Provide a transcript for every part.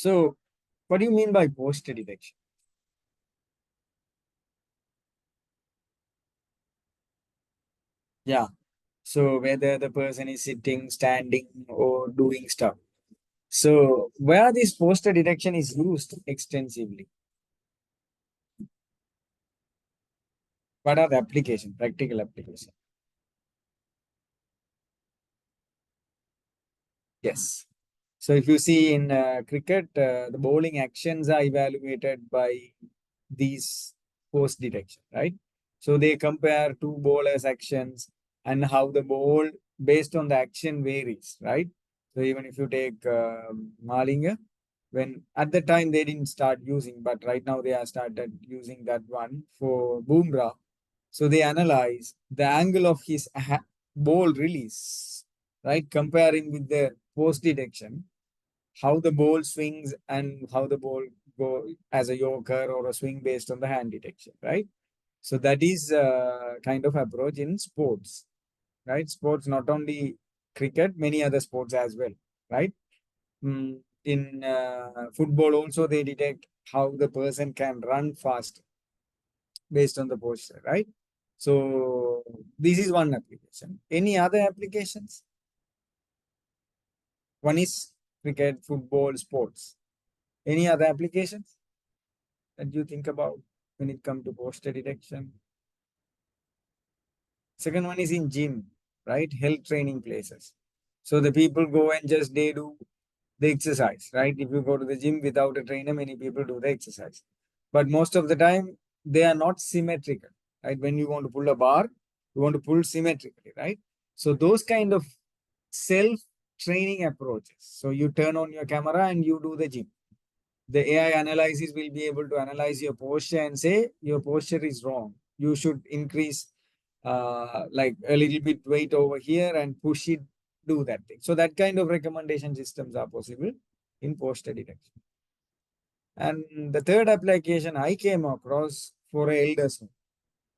So what do you mean by posture detection? Yeah. So whether the person is sitting, standing, or doing stuff. So where this posture detection is used extensively, what are the application, practical application? Yes. So if you see in cricket, the bowling actions are evaluated by these post detection, right? So they compare two bowlers' actions and how the ball based on the action varies, right? So even if you take Malinga, when at the time they didn't start using, but right now they have started using that one for Bumrah. So they analyze the angle of his ball release, right? Comparing with the post detection, how the ball swings and how the ball go as a yorker or a swing based on the hand detection, right? So that is kind of approach in sports, right? Sports, not only cricket, many other sports as well, right? In football also they detect how the person can run fast based on the posture, right? So this is one application. Any other applications? One is cricket, football, sports. Any other applications that you think about when it comes to posture detection? Second one is in gym, right? Health training places. So the people go and just they do the exercise, right? If you go to the gym without a trainer, many people do the exercise. But most of the time, they are not symmetrical, right? When you want to pull a bar, you want to pull symmetrically, right? So those kind of self-training approaches. So you turn on your camera and you do the gym. The AI analysis will be able to analyze your posture and say your posture is wrong. You should increase like a little bit weight over here and push it, do that thing. So that kind of recommendation systems are possible in posture detection. And the third application I came across for elders home.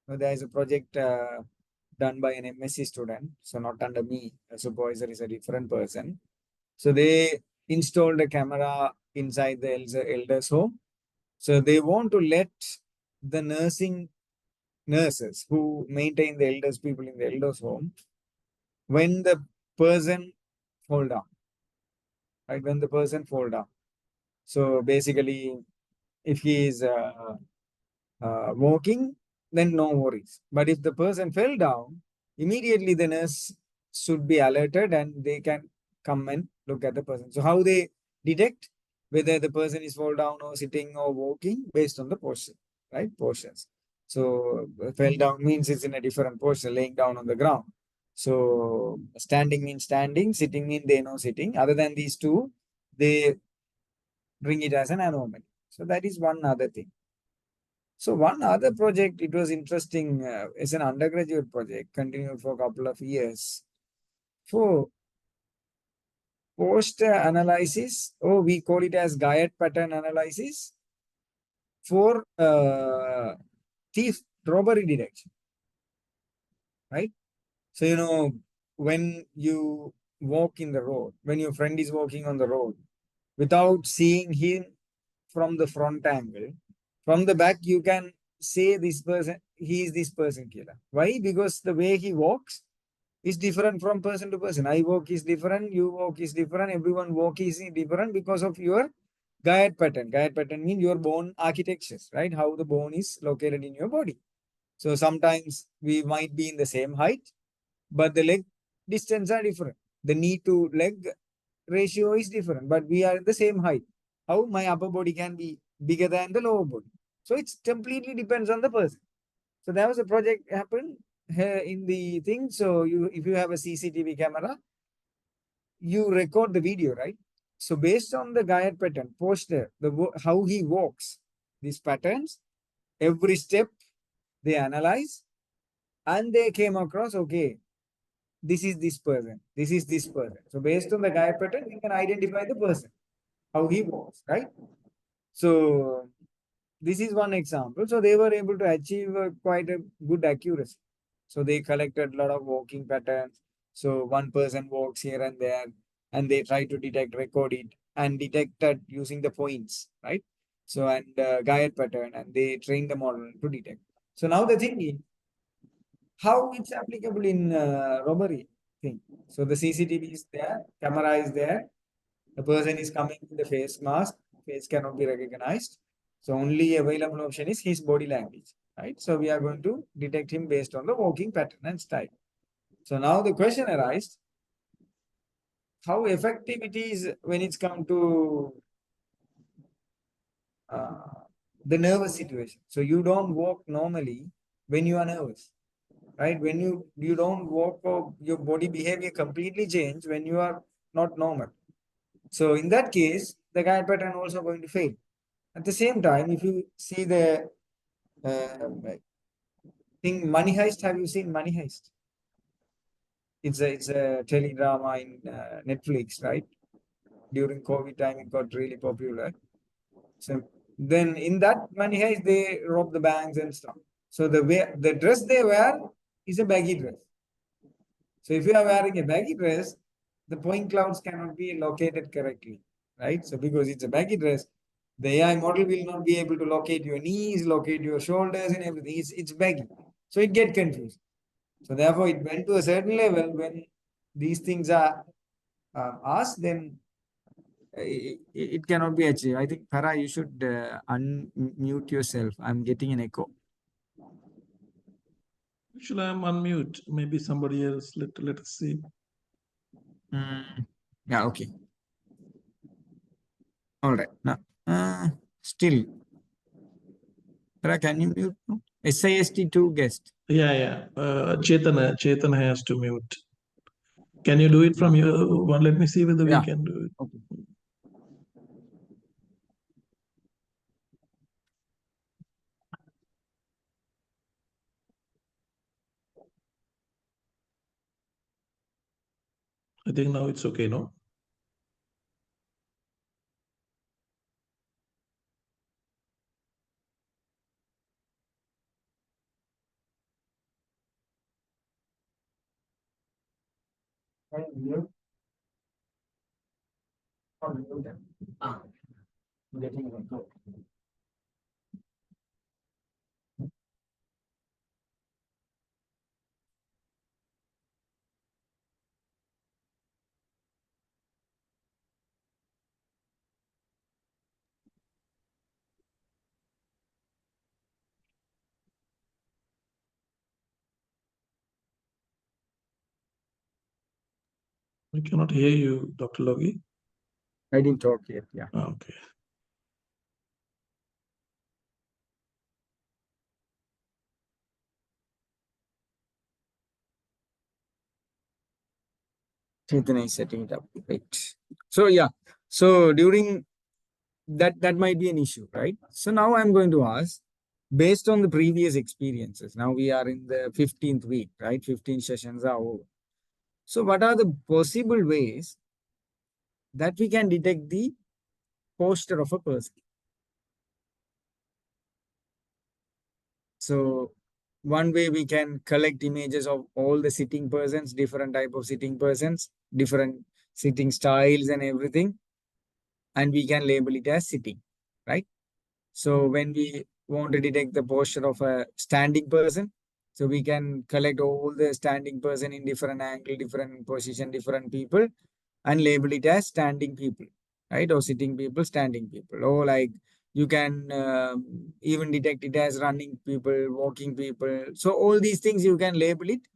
So there is a project done by an MSc student. So not under me, a supervisor is a different person. So they installed a camera inside the elders home. So they want to let the nurses who maintain the elders people in the elders home when the person fall down, right? When the person fall down. So basically, if he is walking, then no worries. But if the person fell down, immediately the nurse should be alerted and they can come and look at the person. So how they detect whether the person is fall down or sitting or walking based on the posture, right? Postures. So fell down means it's in a different posture, laying down on the ground. So standing means standing, sitting means they know sitting. Other than these two, they bring it as an anomaly. So that is one other thing. So one other project, it was interesting. It's an undergraduate project, continued for a couple of years. For post analysis, or we call it as Guyot pattern analysis for thief robbery detection, right? So when you walk in the road, when your friend is walking on the road, without seeing him from the front angle, from the back, you can say this person, he is this person killer. Why? Because the way he walks is different from person to person. I walk is different, you walk is different, everyone walk is different because of your Guyot pattern. Guyot pattern means your bone architectures, right? How the bone is located in your body. So sometimes we might be in the same height, but the leg distance are different. The knee to leg ratio is different, but we are the same height. How my upper body can be bigger than the lower body? So it's completely depends on the person. So there was a project happened here in the thing. So if you have a CCTV camera, you record the video, right? So based on the Guyot pattern, posture, how he walks, these patterns, every step they analyze and they came across, okay, this is this person, this is this person. So based on the Guyot pattern, we can identify the person, how he walks, right? So this is one example. So they were able to achieve quite a good accuracy. So they collected a lot of walking patterns. So one person walks here and there, and they try to detect, record it, and detect that using the points, right? So, and Guyot pattern, and they train the model to detect. So now the thing is, how it's applicable in robbery thing. So the CCTV is there, camera is there, the person is coming with the face mask, face cannot be recognized. So only available option is his body language, right? So we are going to detect him based on the walking pattern and style. So now the question arises, how effective it is when it's come to uh, the nervous situation. So you don't walk normally when you are nervous, right? When you don't walk, or your body behavior completely change when you are not normal. So in that case, the guide pattern also going to fail. At the same time, if you see the thing Money Heist, have you seen Money Heist? It's a teledrama in Netflix, right? During COVID time, it got really popular. So then in that Money Heist, they rob the banks and stuff. So the dress they wear is a baggy dress. So if you are wearing a baggy dress, the point clouds cannot be located correctly, right? So because it's a baggy dress, the AI model will not be able to locate your knees, locate your shoulders and everything. It's baggy. So it get confused. So therefore it went to a certain level when these things are asked, then it cannot be achieved. I think Farah, you should unmute yourself. I'm getting an echo. Actually, I'm unmute. Maybe somebody else. Let us see. Yeah, okay. All right. Now, still, Farah, can you mute? No? SIST2 guest. Yeah. Chetan has to mute. Can you do it from your one? Let me see whether we can do it. Okay. I think now it's okay, no? We cannot hear you, Dr. Logi. I didn't talk yet. Yeah. Okay. Chetan is setting it up. Right. So yeah. So during that might be an issue, right? So now I'm going to ask, based on the previous experiences, now we are in the 15th week, right? 15 sessions are over. So what are the possible ways that we can detect the posture of a person? So one way we can collect images of all the sitting persons, different type of sitting persons, different sitting styles and everything, and we can label it as sitting, right? So when we want to detect the posture of a standing person, so we can collect all the standing person in different angle, different position, different people, and label it as standing people, right? Or sitting people, standing people. Or like you can even detect it as running people, walking people. So all these things you can label it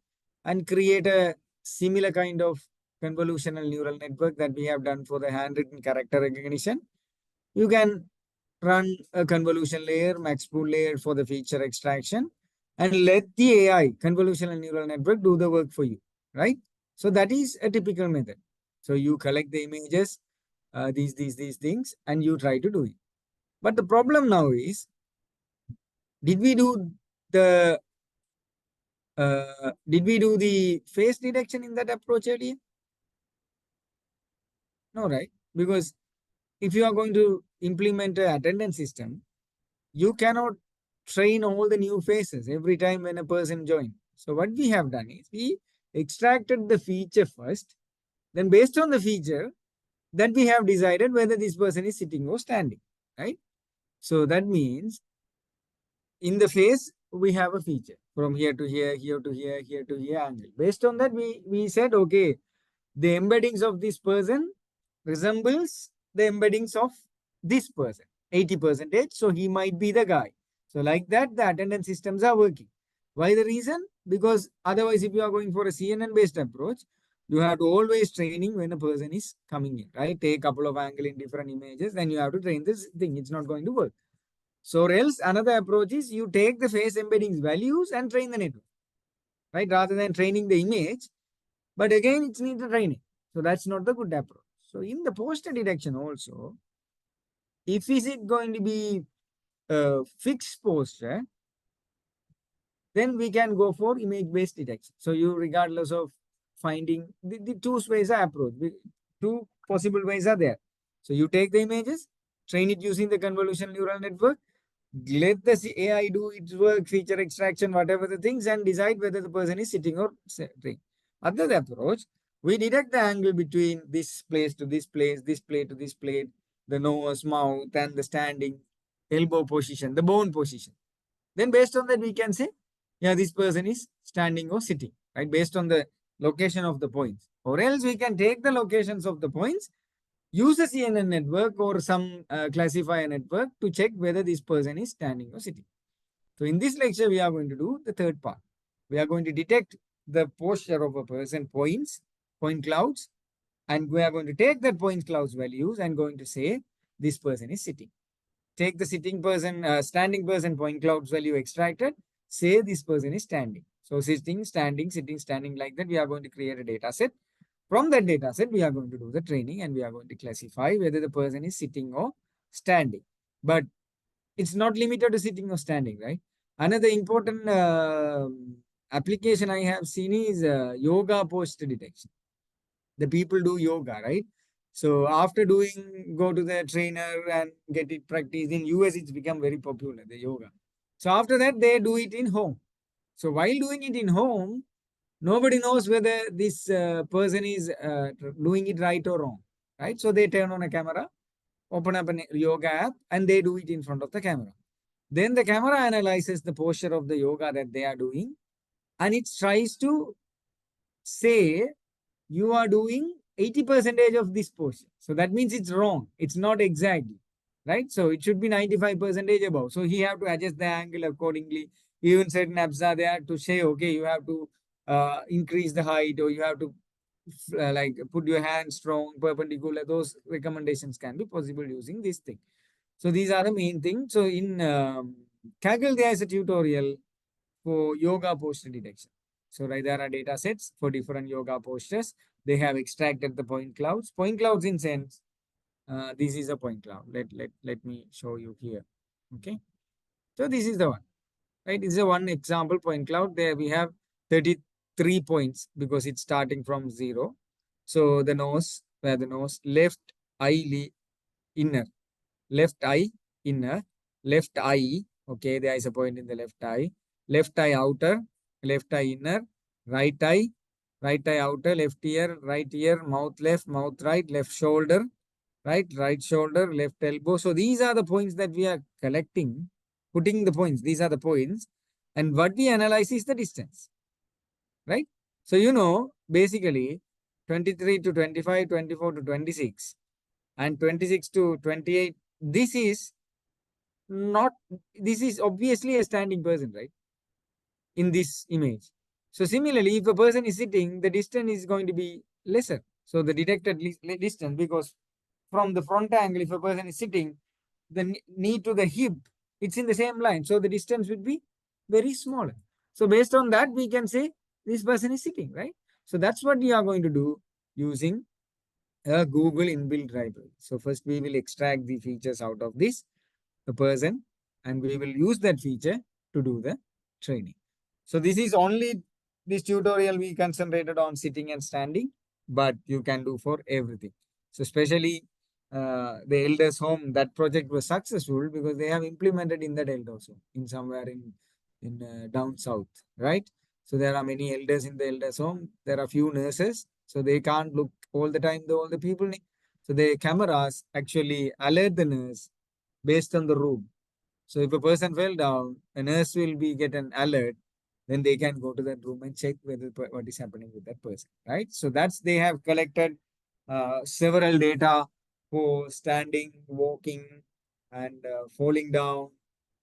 and create a similar kind of convolutional neural network that we have done for the handwritten character recognition. You can run a convolution layer, max pool layer for the feature extraction, and let the AI, convolutional neural network, do the work for you, right? So that is a typical method. So you collect the images, these things, and you try to do it. But the problem now is, did we do the face detection in that approach earlier? No, right? Because if you are going to implement an attendance system, you cannot train all the new faces every time when a person joins. So what we have done is we extracted the feature first, Then based on the feature, that we have decided whether this person is sitting or standing, right? So that means in the face, we have a feature from here to here, here to here, here to here angle. Based on that, we said, okay, the embeddings of this person resembles the embeddings of this person, 80%. So he might be the guy. So like that, the attendance systems are working. Why the reason? Because otherwise, if you are going for a CNN-based approach, you have to always training when a person is coming in, right? Take a couple of angle in different images, then you have to train this thing. It's not going to work. So or else another approach is you take the face embeddings values and train the network, right? Rather than training the image. But again, it's need the training. So that's not the good approach. So in the posture detection also, if is it going to be a fixed posture, then we can go for image-based detection. So you, regardless of finding the two ways are approach, two possible ways are there. So you take the images, train it using the convolutional neural network, let the AI do its work, feature extraction, whatever the things, and decide whether the person is sitting or sitting. Other approach, we detect the angle between this place to this place, this plate to this plate, the nose, mouth, and the standing, elbow position, the bone position. Then based on that, we can say, yeah, this person is standing or sitting, right? Based on the location of the points. Or else we can take the locations of the points, use a CNN network or some classifier network to check whether this person is standing or sitting. So in this lecture, we are going to do the third part. We are going to detect the posture of a person points, point clouds, and we are going to take that point clouds values and going to say this person is sitting. Take the sitting person, standing person point clouds value extracted, say this person is standing. So sitting, standing, sitting, standing, like that, we are going to create a data set. From that data set, we are going to do the training and we are going to classify whether the person is sitting or standing. But it's not limited to sitting or standing, right? Another important application I have seen is yoga posture detection. The people do yoga, right? So after doing, go to the trainer and get it practice. In US, it's become very popular, the yoga. So after that, they do it in home. So while doing it in home, nobody knows whether this person is doing it right or wrong, right? So they turn on a camera, open up a yoga app, and they do it in front of the camera. Then the camera analyzes the posture of the yoga that they are doing, and it tries to say you are doing 80% of this posture. So that means it's wrong. It's not exactly, right? So it should be 95% above. So he have to adjust the angle accordingly. Even certain apps are there to say, okay, you have to increase the height or you have to like put your hand strong, perpendicular. Those recommendations can be possible using this thing. So these are the main things. So in Kaggle, there is a tutorial for yoga posture detection. So right, there are data sets for different yoga postures. They have extracted the point clouds. Point clouds in sense, this is a point cloud. Let me show you here. Okay. So this is the one, right? This is a one example point cloud. There we have 33 points because it's starting from 0. So the nose, where the nose, left eye inner, left eye inner, left eye. Okay, there is a point in the left eye outer, left eye inner, right eye outer, left ear, mouth left, mouth right, left shoulder, right shoulder, left elbow. So these are the points that we are collecting, putting the points. These are the points. And what we analyze is the distance, right? So, you know, basically 23 to 25, 24 to 26, and 26 to 28. This is not, this is obviously a standing person, right? In this image. So similarly, if a person is sitting, the distance is going to be lesser. So the detected distance, because from the front angle, if a person is sitting, the knee to the hip, it's in the same line. So the distance would be very smaller. So based on that, we can say this person is sitting, right? So that's what we are going to do using a Google inbuilt library. So first we will extract the features out of this, the person, and we will use that feature to do the training. So this is only this tutorial we concentrated on sitting and standing, but you can do for everything. So especially the elders home, that project was successful because they have implemented in that elders home in somewhere in down south, right? So there are many elders in the elders home. There are few nurses, so they can't look all the time, all the people need. So the cameras actually alert the nurse based on the room. So if a person fell down, a nurse will be get an alert, then they can go to that room and check whether what is happening with that person, right? So that's they have collected several data for standing, walking, and falling down,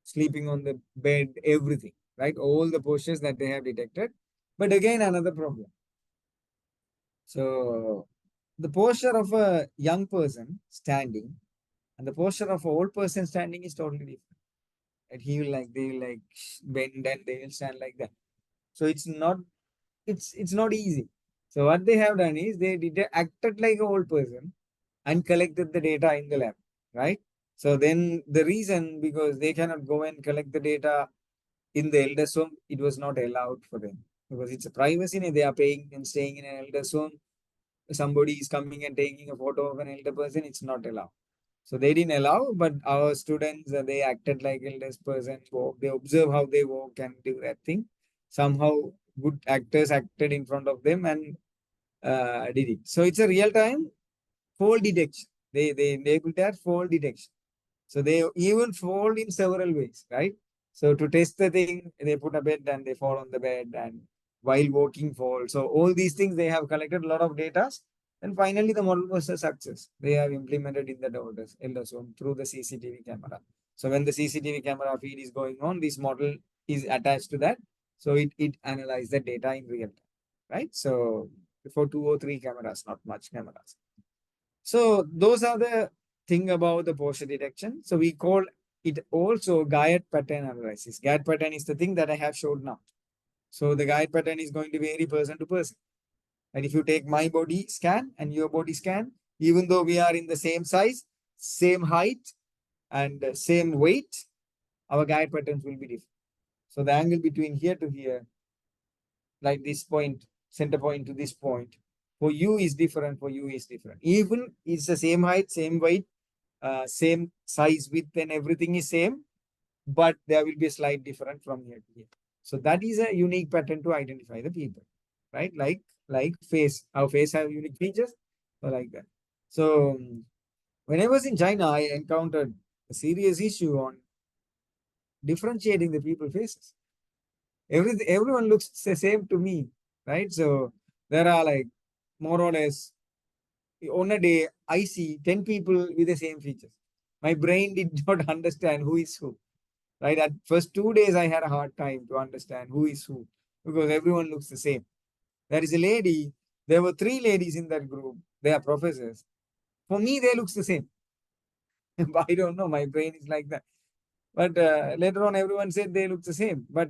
sleeping on the bed, everything, right? All the postures that they have detected. But again, another problem. So the posture of a young person standing and the posture of an old person standing is totally different. And he will like they will like bend and they will stand like that. So it's not easy. So what they have done is they did acted like an old person and collected the data in the lab, right? So then the reason because they cannot go and collect the data in the elders home, it was not allowed for them because it's a privacy. They are paying and staying in an elders home. Somebody is coming and taking a photo of an elder person, it's not allowed. So they didn't allow, but our students, they acted like eldest person. Walk, they observe how they walk and do that thing. Somehow, good actors acted in front of them and did it. So it's a real time fall detection. They enabled that fall detection. So they even fall in several ways, right? So to test the thing, they put a bed and they fall on the bed and while walking fall. So all these things they have collected a lot of data. And finally, the model was a success. They have implemented in the elder zone through the CCTV camera. So when the CCTV camera feed is going on, this model is attached to that. So it analyzes the data in real time, right? So for 2 or 3 cameras, not much cameras. So those are the thing about the posture detection. So we call it also guide pattern analysis. Guide pattern is the thing that I have showed now. So the guide pattern is going to vary person to person. And if you take my body scan and your body scan, even though we are in the same size, same height, and same weight, our guide patterns will be different. So the angle between here to here, like this point, center point to this point, for you is different, for you is different. Even it's the same height, same weight, same size, width, and everything is same, but there will be a slight difference from here to here. So that is a unique pattern to identify the people, right? Like face, our face have unique features, so like that. So when I was in China, I encountered a serious issue on differentiating the people faces. Everyone looks the same to me, right? So there are like more or less on a day I see 10 people with the same features. My brain did not understand who is who. Right? At first 2 days I had a hard time to understand who is who because everyone looks the same. There is a lady, there were 3 ladies in that group. They are professors. For me, they looks the same. But I don't know. My brain is like that. But later on, everyone said they look the same. But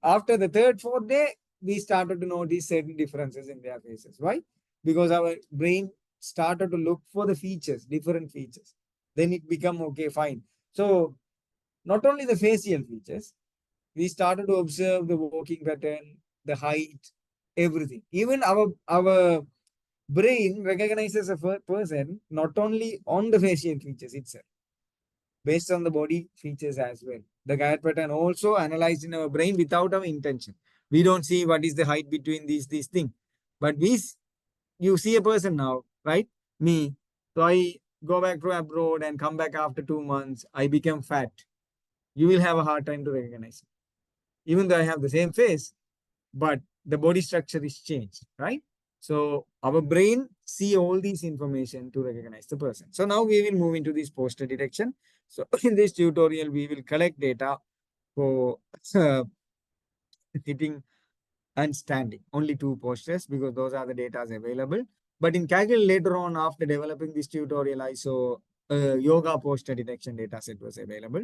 after the third, fourth day, we started to notice certain differences in their faces. Why? Because our brain started to look for the features, different features. Then it become okay, fine. So not only the facial features, we started to observe the walking pattern, the height, everything. Even our brain recognizes a person not only on the facial features itself, based on the body features as well. The guide pattern also analyzed in our brain without our intention. We don't see what is the height between these things. But you see a person now, right? Me. So I go back to abroad and come back after 2 months. I become fat. You will have a hard time to recognize it. Even though I have the same face, but the body structure is changed, right? So our brain see all these information to recognize the person. So now we will move into this posture detection. So in this tutorial, we will collect data for sitting and standing, only 2 postures because those are the data available. But in Kaggle later on, after developing this tutorial, I saw yoga posture detection data set was available.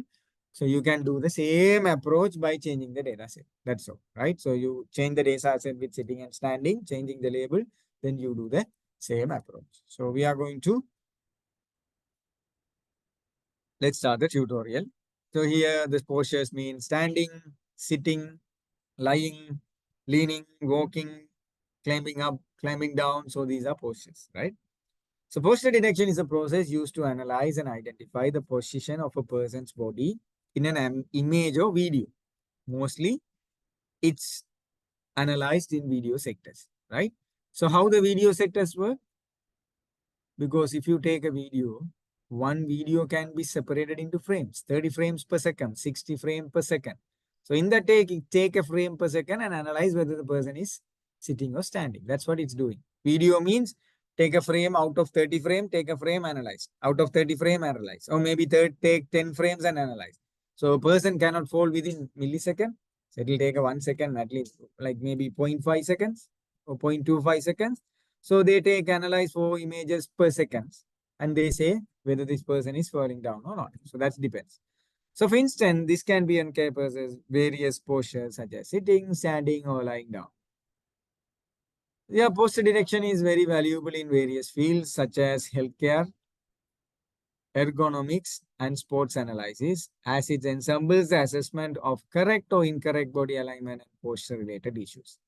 So you can do the same approach by changing the data set. That's all, right? So you change the data set with sitting and standing, changing the label, then you do the same approach. So we are going to, let's start the tutorial. So here the postures mean standing, sitting, lying, leaning, walking, climbing up, climbing down. So these are postures, right? So posture detection is a process used to analyze and identify the position of a person's body in an image or video. Mostly it's analyzed in video sectors, right? So how the video set test work? Because if you take a video, one video can be separated into frames, 30 frames per second, 60 frames per second. So in that take a frame per second and analyze whether the person is sitting or standing. That's what it's doing. Video means take a frame out of 30 frame, take a frame, analyze. Out of 30 frame, analyze. Or maybe take 10 frames and analyze. So a person cannot fall within millisecond. So it will take a 1 second, at least like maybe 0.5 seconds or 0.25 seconds. So they take analyze 4 images per second and they say whether this person is falling down or not. So that depends. So for instance, this can be encompassed as various postures such as sitting, standing, or lying down. Yeah, posture detection is very valuable in various fields such as healthcare, ergonomics, and sports analysis, as it ensembles the assessment of correct or incorrect body alignment and posture related issues.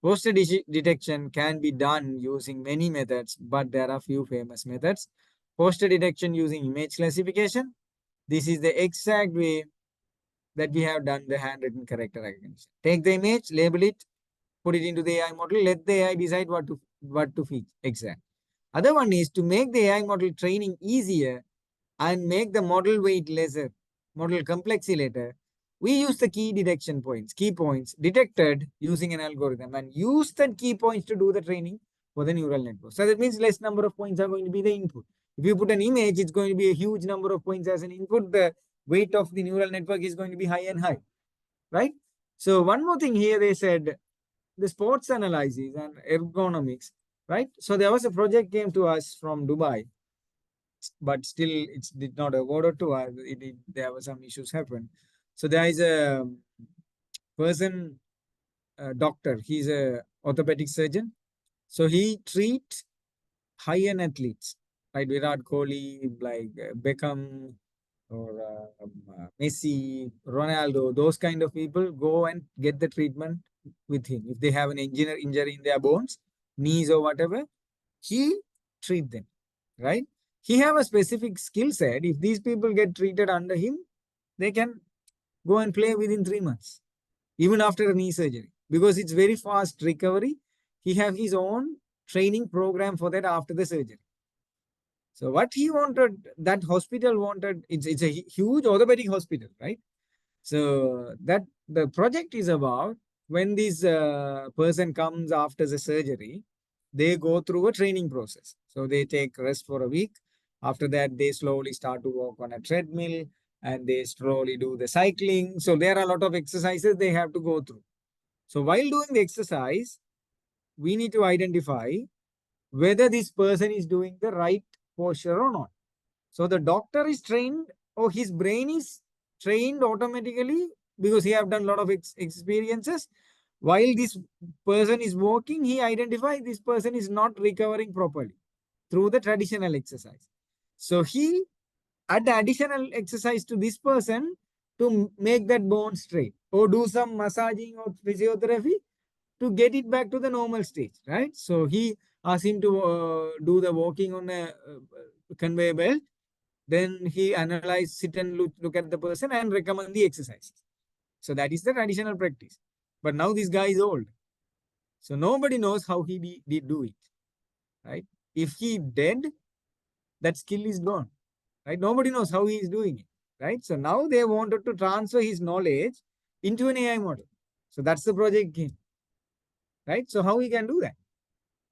Posture detection can be done using many methods, but there are few famous methods. Posture detection using image classification. This is the exact way that we have done the handwritten character recognition. Take the image, label it, put it into the AI model, let the AI decide what to feed exact. Other one is to make the AI model training easier and make the model weight lesser, model complexity later. We use the key detection points, key points detected using an algorithm and use that key points to do the training for the neural network. So that means less number of points are going to be the input. If you put an image, it's going to be a huge number of points as an input. The weight of the neural network is going to be high and high, right? So one more thing here, they said the sports analysis and ergonomics, right? So there was a project came to us from Dubai, but still it did not award to us. There were some issues happen. So there is a person, a doctor, he's a orthopedic surgeon. So he treats high-end athletes, like Virat Kohli, like Beckham, or Messi, Ronaldo, those kind of people go and get the treatment with him. If they have an injury in their bones, knees or whatever, he treat them, right? He have a specific skill set. If these people get treated under him, they can go and play within 3 months, even after a knee surgery, because it's very fast recovery. He have his own training program for that after the surgery. So what he wanted, that hospital wanted, it's a huge orthopedic hospital, right? So that the project is about when this person comes after the surgery, they go through a training process. So they take rest for a week. After that, they slowly start to walk on a treadmill and they slowly do the cycling. So there are a lot of exercises they have to go through. So while doing the exercise, we need to identify whether this person is doing the right posture or not. So the doctor is trained, or his brain is trained automatically because he have done a lot of experiences. While this person is walking, he identifies this person is not recovering properly through the traditional exercise. So he add additional exercise to this person to make that bone straight, or do some massaging or physiotherapy to get it back to the normal stage, right? So he asked him to do the walking on a conveyor belt. Then he analyze, sit and look at the person and recommend the exercises. So that is the traditional practice. But now this guy is old. So nobody knows how he did do it, right? If he dead, that skill is gone, right? Nobody knows how he is doing it, right? So now they wanted to transfer his knowledge into an AI model. So that's the project game, right? So how we can do that?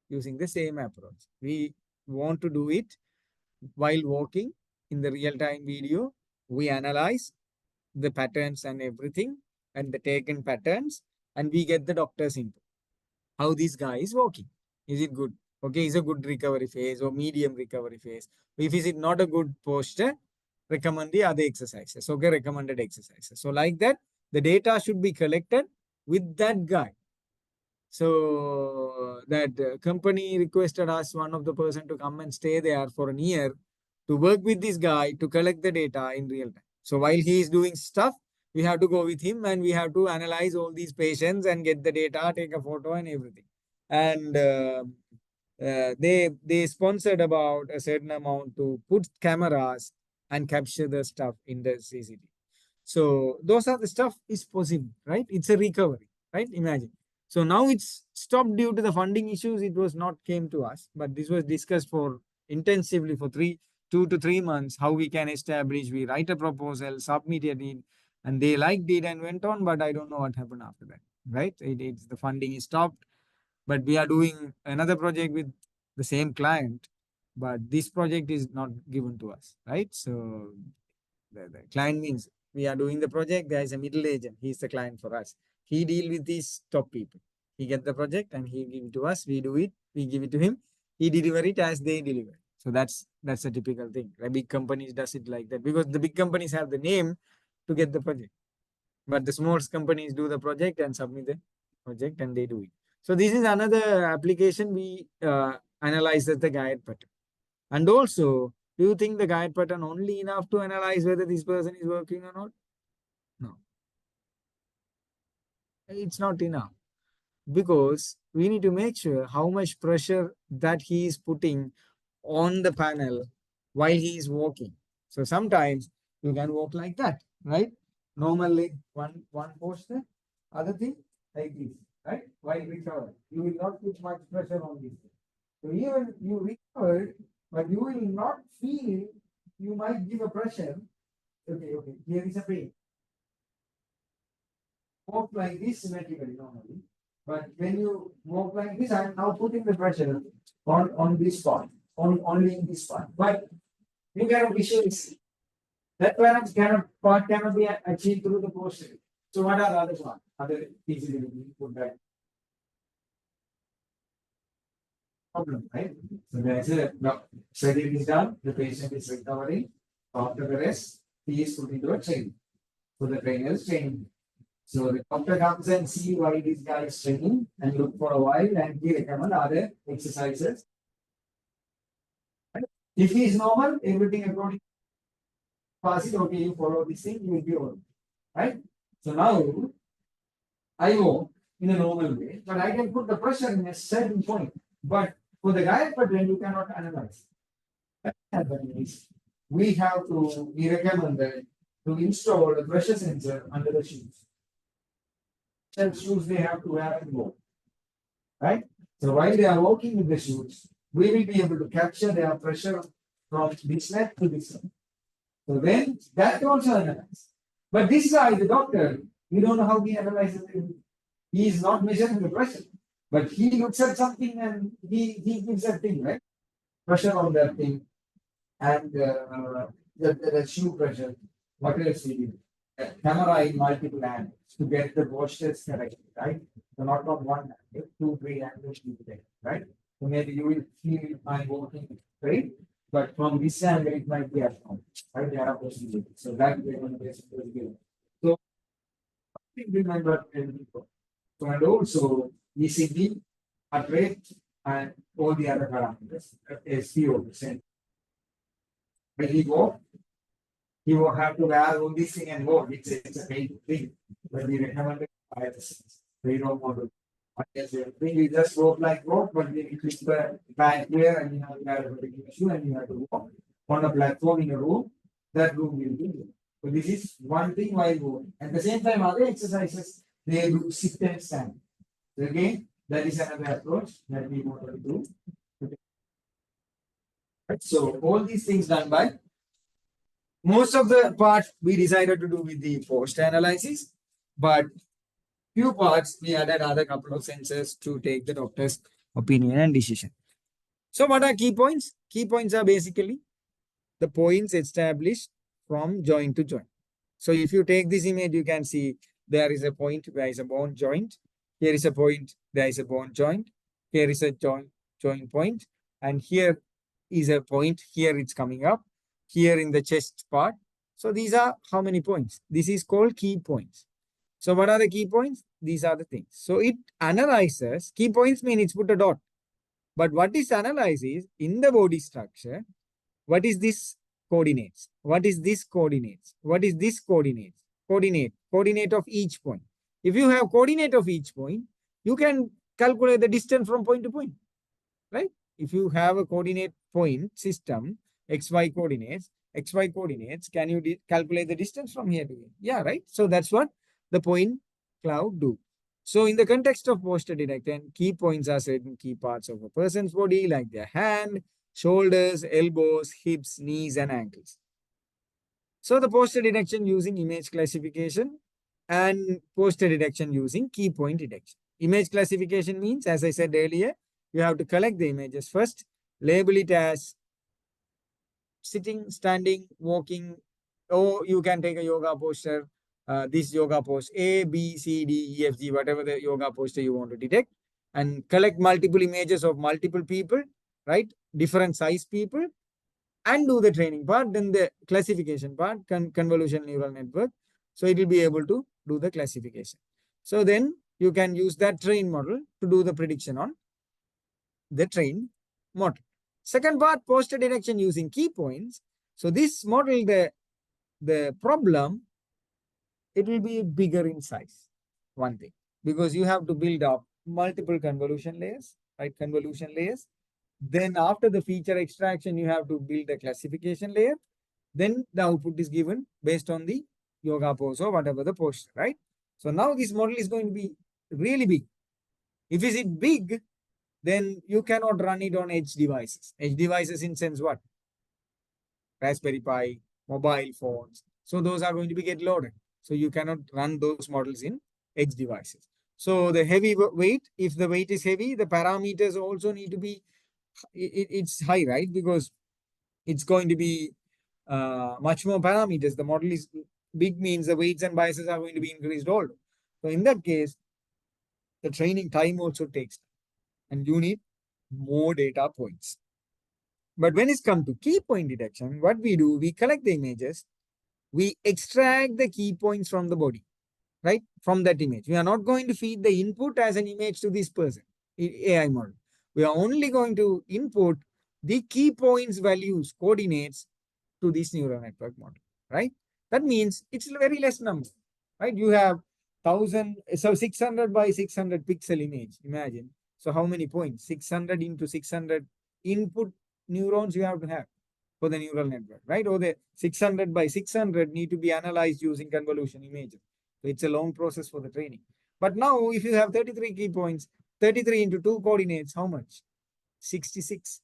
Using the same approach. We want to do it while walking in the real-time video. We analyze the patterns and everything and the taken patterns, and we get the doctor's input. How this guy is walking. Is it good? Okay, is a good recovery phase or medium recovery phase. If is it not a good posture, recommend the other exercises. Okay, recommended exercises. So like that, the data should be collected with that guy. So that company requested us, one of the person, to come and stay there for a year to work with this guy to collect the data in real time. So while he is doing stuff, we have to go with him and we have to analyze all these patients and get the data, take a photo and everything. And they sponsored about a certain amount to put cameras and capture the stuff in the CCTV. So those are the stuff is possible, right? It's a recovery, right? Imagine. So now it's stopped due to the funding issues. It was not came to us, but this was discussed for intensively for 2 to 3 months, how we can establish. We write a proposal, submitted it, and they liked it and went on, but I don't know what happened after that, right? It's the funding is stopped, but we are doing another project with the same client, but this project is not given to us, right? So the client means we are doing the project, there is a middle agent, he's the client for us. He deal with these top people. He get the project and he give it to us, we do it, we give it to him, he deliver it as they deliver. So that's a typical thing. The big companies does it like that because the big companies have the name to get the project. But the small companies do the project and submit the project and they do it. So this is another application we analyze as the guide pattern. And also, do you think the guide pattern only enough to analyze whether this person is working or not? No, it's not enough because we need to make sure how much pressure that he is putting on the panel while he is walking. So sometimes you can walk like that, right? Normally one posture, other thing like this, right? While recover, you will not put much pressure on this. So even you recover, but you will not feel. You might give a pressure. Okay. Here is a pain. Walk like this symmetrically normally, but when you walk like this, I am now putting the pressure on this part, on only in this part. But you cannot visually see. That part cannot be achieved through the posture. So what are the other parts? Other feasibility put that problem, right? So there is a surgery is done, the patient is recovering. After the rest, he is put into a training. So the trainer is training. So the doctor comes and see why this guy is training and look for a while and he recommend other exercises. If he is normal, everything according pass it, okay, you follow this thing, you will be all right. So now I walk in a normal way, but I can put the pressure in a certain point. But for the guide pattern, you cannot analyze. We have to be recommended to install the pressure sensor under the shoes. Shoes they have to wear and walk. Right? So while they are walking with the shoes, we will be able to capture their pressure from this leg to this leg. So then that also analyze. But this guy, the doctor, we don't know how he analyzes it. He is not measuring the pressure. But he looks at something and he gives that thing, right? Pressure on that thing. And the shoe pressure. What else he did? Camera in multiple angles to get the postures correct, right? So not on one angle, 2, 3 angles you take, right? So maybe you will feel I'm walking straight, but from this angle it might be at home, right? There are possibilities. So that way on the basis is given. So remember so and also ECG, heart rate, and all the other parameters, SPO, same. When he walk, he will have to wear all this thing and walk. It's a painful thing. But we recommend it by the sense. We don't want to. We just walk like walk, but we click the bag here and you have to wear a particular shoe and you have to walk on a platform in a room. That room will be there. So this is one thing while walking. At the same time, other exercises, they do sit and stand. So again, that is another approach that we want to do. Right. So all these things done by most of the part we decided to do with the post analysis, but few parts we added other couple of sensors to take the doctor's opinion and decision. So what are key points? Key points are basically the points established from joint to joint. So if you take this image, you can see there is a point, there is a bone joint. Here is a point, there is a bone joint. Here is a joint point. And here is a point, here it's coming up. Here in the chest part. So these are how many points? This is called key points. So what are the key points? These are the things. So it analyzes, key points mean it's put a dot. But what is analyzed is in the body structure, what is this coordinates? What is this coordinates? What is this coordinates? Coordinate of each point. If you have coordinate of each point, you can calculate the distance from point to point, right? If you have a coordinate point system, xy coordinates, can you calculate the distance from here to here? Yeah, right? So that's what the point cloud do. So in the context of posture detection, key points are certain key parts of a person's body like their hand, shoulders, elbows, hips, knees, and ankles. So the posture detection using image classification and posture detection using key point detection. Image classification means, as I said earlier, you have to collect the images first, label it as sitting, standing, walking, or you can take a yoga posture, this yoga pose, A, B, C, D, E, F, G, whatever the yoga posture you want to detect, and collect multiple images of multiple people, right? Different size people, and do the training part, then the classification part, convolutional neural network. So it will be able to do the classification. So then you can use that trained model to do the prediction on the trained model. Second part, posture detection using key points. So this model, the problem, it will be bigger in size. One thing, because you have to build up multiple convolution layers, right? Convolution layers. Then after the feature extraction, you have to build a classification layer. Then the output is given based on the yoga pose or whatever the posture, right? So now this model is going to be really big. If it is big, then you cannot run it on edge devices. Edge devices in sense what? Raspberry Pi, mobile phones. So those are going to be get loaded. So you cannot run those models in edge devices. So the heavy weight, if the weight is heavy, the parameters also need to be, it's high, right? Because it's going to be much more parameters. The model is big means the weights and biases are going to be increased all. So in that case, the training time also takes time, and you need more data points. But when it's come to key point detection, what we do, we collect the images, we extract the key points from the body, right? From that image. We are not going to feed the input as an image to this person, AI model. We are only going to input the key points values, coordinates to this neural network model, right? That means it's a very less number, right? You have 1000, so 600 by 600 pixel image, imagine. So how many points? 600 into 600 input neurons you have to have for the neural network, right? Or the 600 by 600 need to be analyzed using convolution images. So it's a long process for the training. But now if you have 33 key points, 33 into 2 coordinates, how much? 66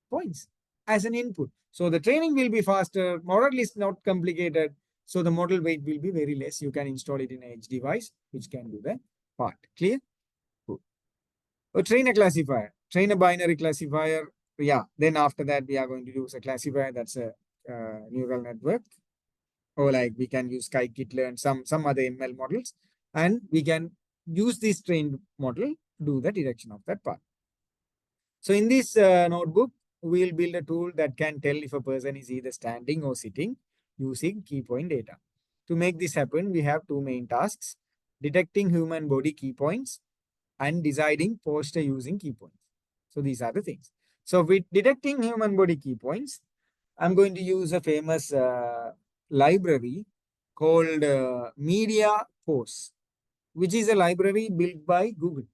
points as an input. So the training will be faster, model is not complicated, so the model weight will be very less. You can install it in an edge device, which can do the part. Clear? Good. Train a classifier, train a binary classifier. Yeah, then after that, we are going to use a classifier that's a neural network. Or like we can use scikit-learn, some other ML models, and we can use this trained model to do the detection of that part. So in this notebook, we'll build a tool that can tell if a person is either standing or sitting using key point data. To make this happen, we have two main tasks: detecting human body key points and deciding posture using key points. So these are the things. So with detecting human body key points, I'm going to use a famous library called MediaPose, which is a library built by Google,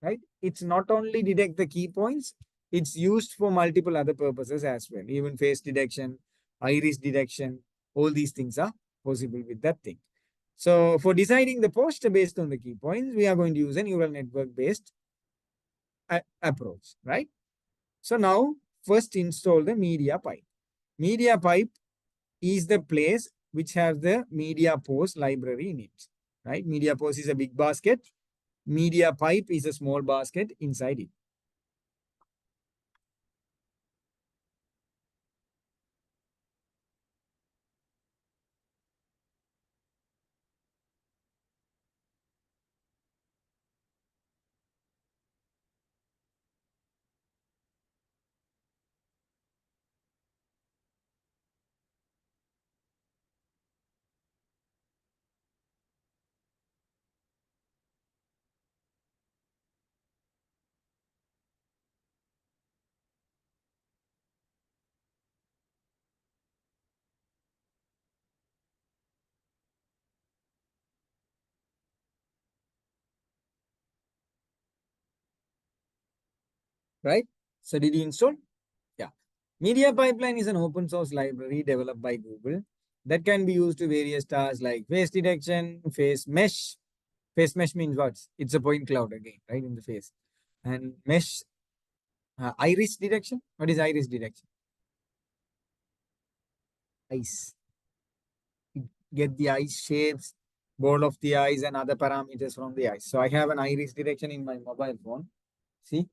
right? It's not only detect the key points, it's used for multiple other purposes as well. Even face detection, iris detection, all these things are possible with that thing. So for deciding the posture based on the key points, we are going to use a neural network based approach, right? So now first install the MediaPipe. MediaPipe is the place which has the MediaPose library in it, right? MediaPose is a big basket. MediaPipe is a small basket inside it. Right? So did you install? Yeah. Media Pipeline is an open source library developed by Google that can be used to various tasks like face detection, face mesh, Face mesh means what? It's a point cloud again, right, in the face. And mesh, iris detection. What is iris detection? Eyes. Get the eyes shapes, ball of the eyes, and other parameters from the eyes. So I have an iris detection in my mobile phone. See,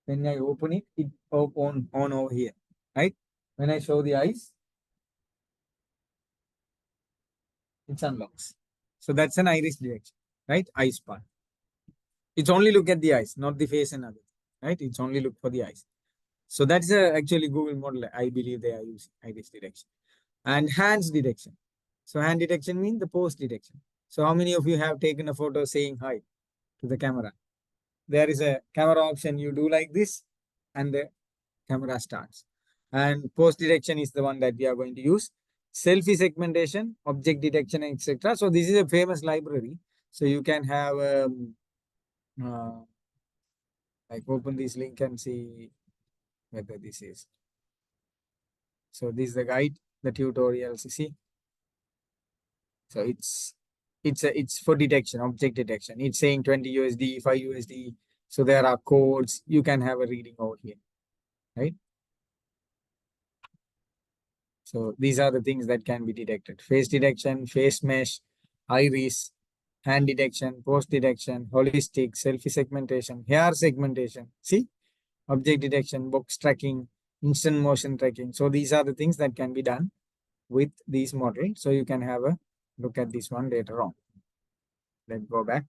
when I open it, it on over here, right? When I show the eyes, it unlocks. So that's an iris detection, right? Eyes part. It's only look at the eyes, not the face and other, right? It's only look for the eyes. So that's actually Google model. I believe they are using iris detection and hands detection. So hand detection means the pose detection. So how many of you have taken a photo saying hi to the camera? There is a camera option. You do like this and the camera starts. And pose detection is the one that we are going to use. Selfie segmentation, object detection, etc. So this is a famous library. So you can have uh, like open this link and see whether this is. So this is the guide, the tutorials. You see. So it's for detection, object detection. It's saying 20 USD, 5 USD. So there are codes. You can have a reading over here, right? So these are the things that can be detected. Face detection, face mesh, iris, hand detection, pose detection, holistic, selfie segmentation, hair segmentation. See, object detection, box tracking, instant motion tracking. So these are the things that can be done with these models. So you can have a look at this one later on. Let's go back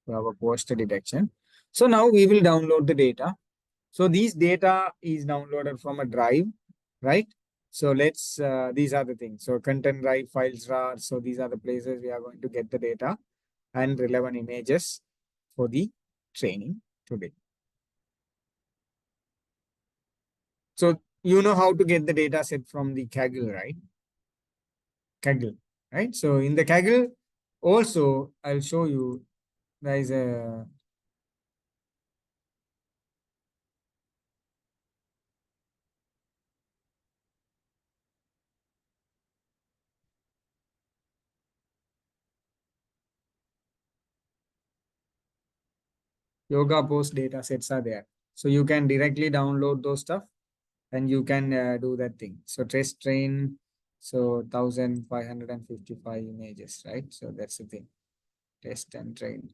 to our poster detection. So now we will download the data. So these data is downloaded from a drive, right? So let's, these are the things. So content drive, files RAR. So these are the places we are going to get the data and relevant images for the training today. So you know how to get the data set from the Kaggle, right? Kaggle, right? So in the Kaggle, also I'll show you there is a yoga pose data sets are there. So you can directly download those stuff and you can do that thing. So test train, so 1555 images, right? So that's the thing. Test and train.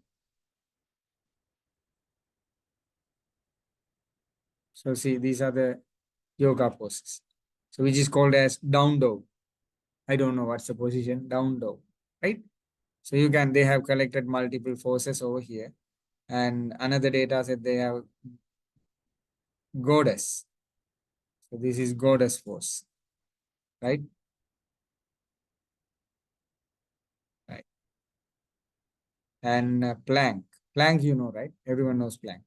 So see, these are the yoga poses. So which is called as down dog. I don't know what's the position, down dog, right? So you can, they have collected multiple forces over here. And another data set, they have goddess. So this is goddess force, right? Right. And plank. Plank, you know, right? Everyone knows plank.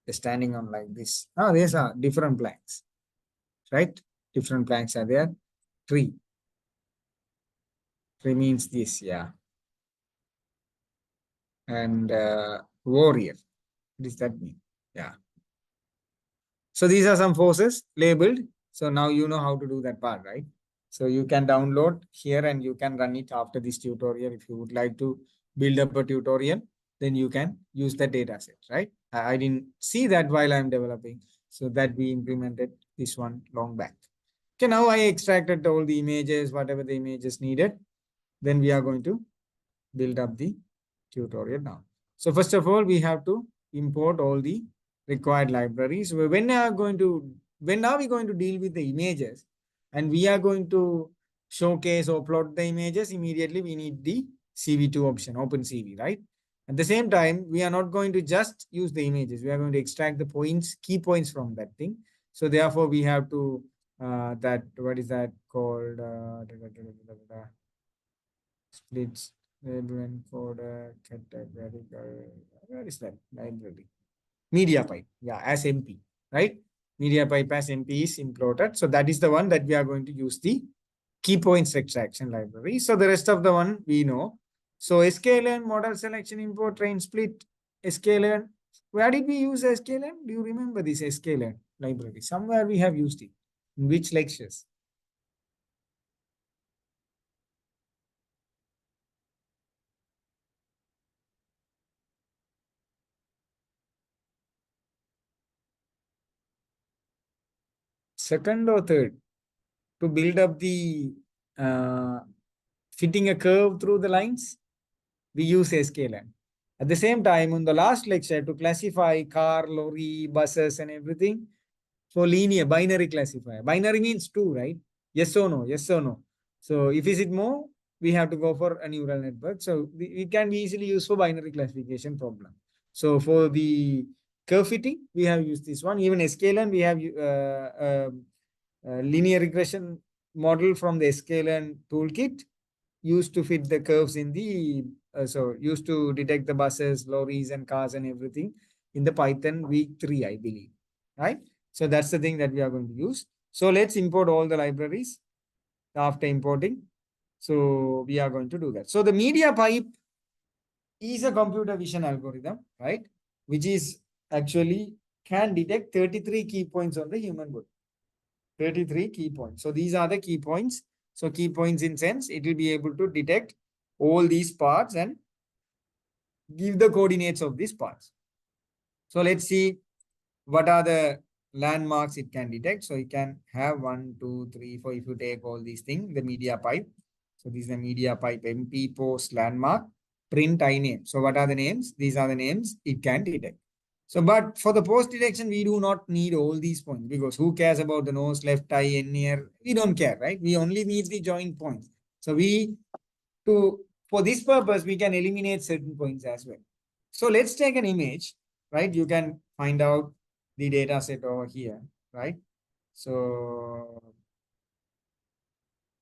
They're standing on like this. Oh, these are different planks, right? Different planks are there. Tree. Tree means this, yeah. And warrior. What does that mean? Yeah. So these are some forces labeled. So now you know how to do that part, right? So you can download here and you can run it after this tutorial. If you would like to build up a tutorial, then you can use the data set, right? I didn't see that while I'm developing. So that we implemented this one long back. Okay, now I extracted all the images, whatever the images needed. Then we are going to build up the tutorial now. So first of all, we have to import all the required libraries. When are we going to deal with the images and we are going to showcase or plot the images, immediately we need the CV2 option, OpenCV, right? At the same time, we are not going to just use the images. We are going to extract the points, key points from that thing. So therefore, we have to, what is that called? Splits, label encoder, categorical. Where is that library? MediaPipe, yeah, as MP, right? MediaPipe as MP is imported. So that is the one that we are going to use the key points extraction library. So the rest of the one we know. So sklearn, model selection, import, train split, sklearn. Where did we use sklearn? Do you remember this sklearn library? Somewhere we have used it. In which lectures? second or third, to build up the fitting a curve through the lines, we use sklearn. At the same time, in the last lecture, to classify car, lorry, buses, and everything, for linear, binary classifier. Binary means two, right? Yes or no, yes or no. So if is it more, we have to go for a neural network. So it can be easily used for binary classification problem. So for the curve fitting, we have used this one. Even sklearn, we have linear regression model from the sklearn toolkit used to fit the curves in the so used to detect the buses, lorries, and cars and everything in the Python week 3, I believe. Right? So that's the thing that we are going to use. So let's import all the libraries after importing. So we are going to do that. So the media pipe is a computer vision algorithm, right? Which is actually can detect 33 key points on the human body. 33 key points. So these are the key points. So key points in sense, it will be able to detect all these parts and give the coordinates of these parts. So let's see what are the landmarks it can detect. So it can have 1, 2, 3, 4. If you take all these things, the media pipe. So this is the media pipe MP post landmark print iname. So what are the names? These are the names it can detect. So, but for the post detection, we do not need all these points because who cares about the nose, left eye, end ear? We don't care, right? We only need the joint points. So for this purpose, we can eliminate certain points as well. So let's take an image, right? You can find out the data set over here, right? So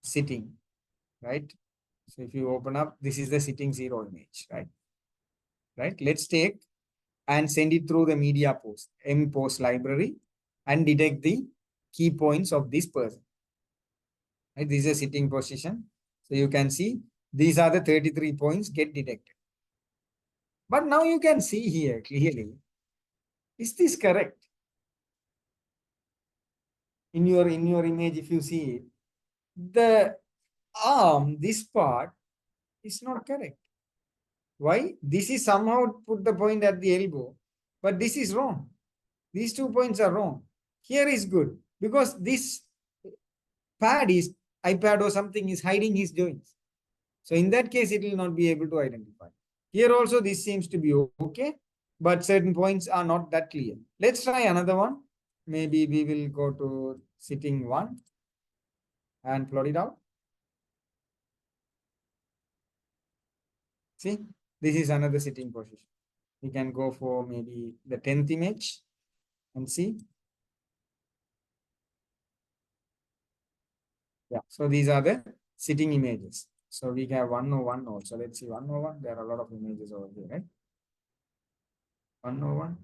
sitting, right? So if you open up, this is the sitting 0 image, right? Right? Let's take and send it through the media post, mpost library, and detect the key points of this person. Right? This is a sitting position. So you can see these are the 33 points get detected. But now you can see here clearly, is this correct? In your image, if you see it, the arm, this part is not correct. Why? This is somehow put the point at the elbow, but this is wrong. These 2 points are wrong. Here is good because this pad is iPad or something is hiding his joints. So in that case, it will not be able to identify. Here also, this seems to be okay, but certain points are not that clear. Let's try another one. Maybe we will go to sitting 1 and plot it out. See, this is another sitting position. We can go for maybe the 10th image and see. Yeah, so these are the sitting images. So we have 101 also. Let's see 101. There are a lot of images over here, right? 101.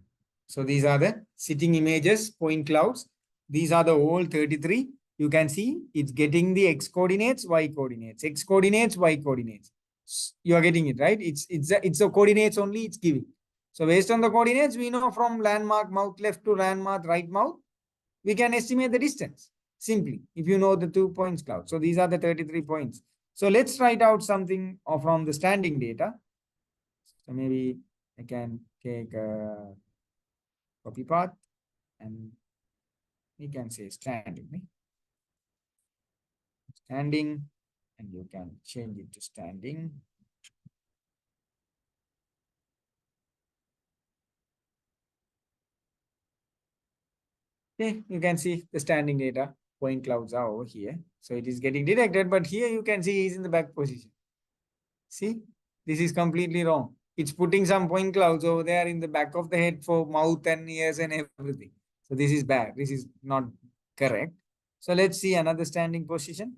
So these are the sitting images, point clouds. These are the whole 33. You can see it's getting the x coordinates, y coordinates, x coordinates, y coordinates. You are getting it, right? It's the coordinates only it's giving. So based on the coordinates, we know from landmark mouth left to landmark right mouth, we can estimate the distance simply if you know the 2 points cloud. So these are the 33 points. So let's write out something from the standing data. So maybe I can take a copy path and we can say standing. Standing, and you can change it to standing. Okay, you can see the standing data. Point clouds are over here. So it is getting detected, but here you can see he's in the back position. See, this is completely wrong. It's putting some point clouds over there in the back of the head for mouth and ears and everything. So this is bad. This is not correct. So let's see another standing position.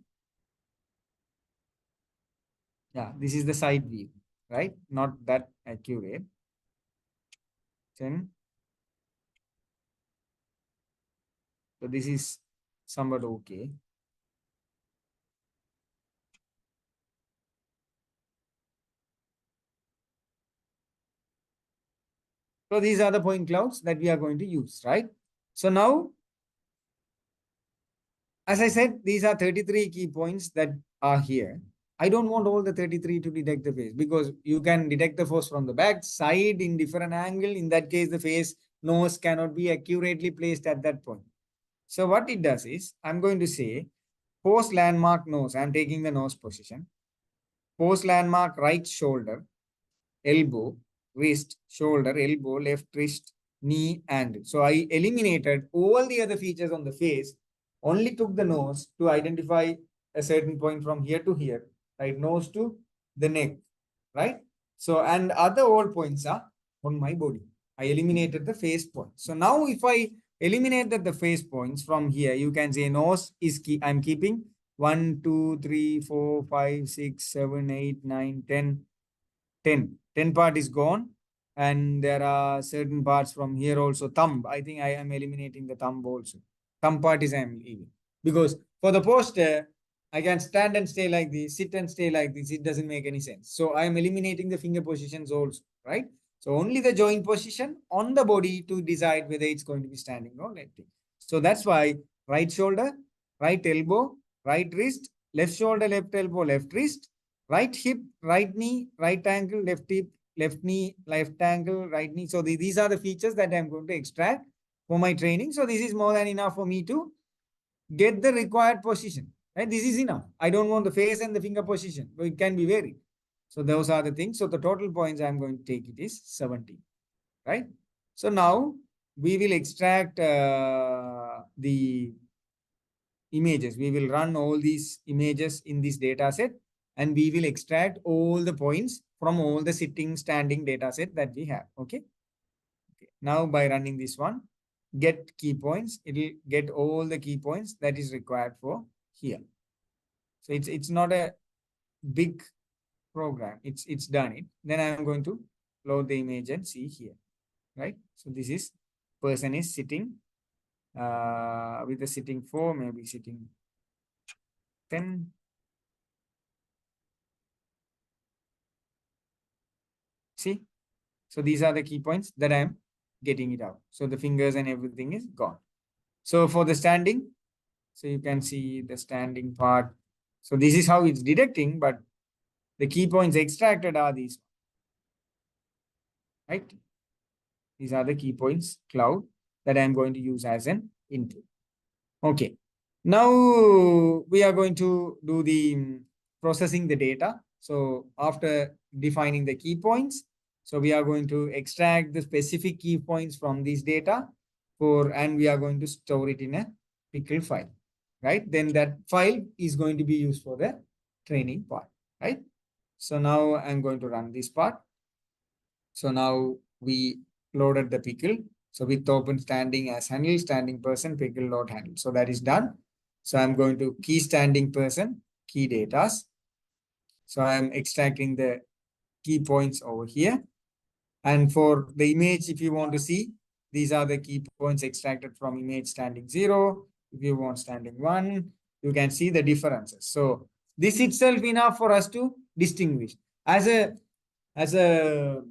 Yeah, this is the side view, right? Not that accurate. 10. So this is somewhat okay. So these are the point clouds that we are going to use, right? So now, as I said, these are 33 key points that are here. I don't want all the 33 to detect the face because you can detect the force from the back, side, in different angle. In that case, the face nose cannot be accurately placed at that point. So what it does is, I'm going to say post landmark nose. I'm taking the nose position. Post landmark right shoulder, elbow, wrist, shoulder, elbow, left wrist, knee, angle. So I eliminated all the other features on the face, only took the nose to identify a certain point from here to here, right? Nose to the neck, right? So, and other all points are on my body. I eliminated the face point. So now if I eliminated the face points from here, you can say nose is key. I'm keeping 1, 2, 3, 4, 5, 6, 7, 8, 9, 10, 10. 10 part is gone. And there are certain parts from here also. Thumb. I think I am eliminating the thumb also. Thumb part is I am leaving. Because for the poster, I can stand and stay like this, sit and stay like this. It doesn't make any sense. So I am eliminating the finger positions also, right? So only the joint position on the body to decide whether it's going to be standing or lifting. So that's why right shoulder, right elbow, right wrist, left shoulder, left elbow, left wrist, right hip, right knee, right ankle, left hip, left knee, left ankle, right knee. So these are the features that I'm going to extract for my training. So this is more than enough for me to get the required position. Right? This is enough. I don't want the face and the finger position. So it can be varied. So those are the things. So the total points I'm going to take it is 70. Right? So now we will extract the images. We will run all these images in this data set and we will extract all the points from all the sitting, standing data set that we have. Okay. Now by running this one, get key points, it will get all the key points that is required for here. So it's not a big program. It's done it. Then I'm going to load the image and see here. Right. So this is person is sitting with the sitting 4, maybe sitting 10. See? So these are the key points that I'm getting it out. So the fingers and everything is gone. So for the standing, so you can see the standing part. So this is how it's detecting, but the key points extracted are these, right? These are the key points cloud that I'm going to use as an input. Okay. Now we are going to do the processing the data. So after defining the key points, so we are going to extract the specific key points from this data and we are going to store it in a pickle file, right? Then that file is going to be used for the training part, right? So now I'm going to run this part. So now we loaded the pickle. So with open standing as handle, standing person, pickle dot handle. So that is done. So I'm going to key standing person, key datas. So I'm extracting the key points over here. And for the image, if you want to see, these are the key points extracted from image standing 0. If you want standing 1, you can see the differences. So this itself enough for us to distinguish. As a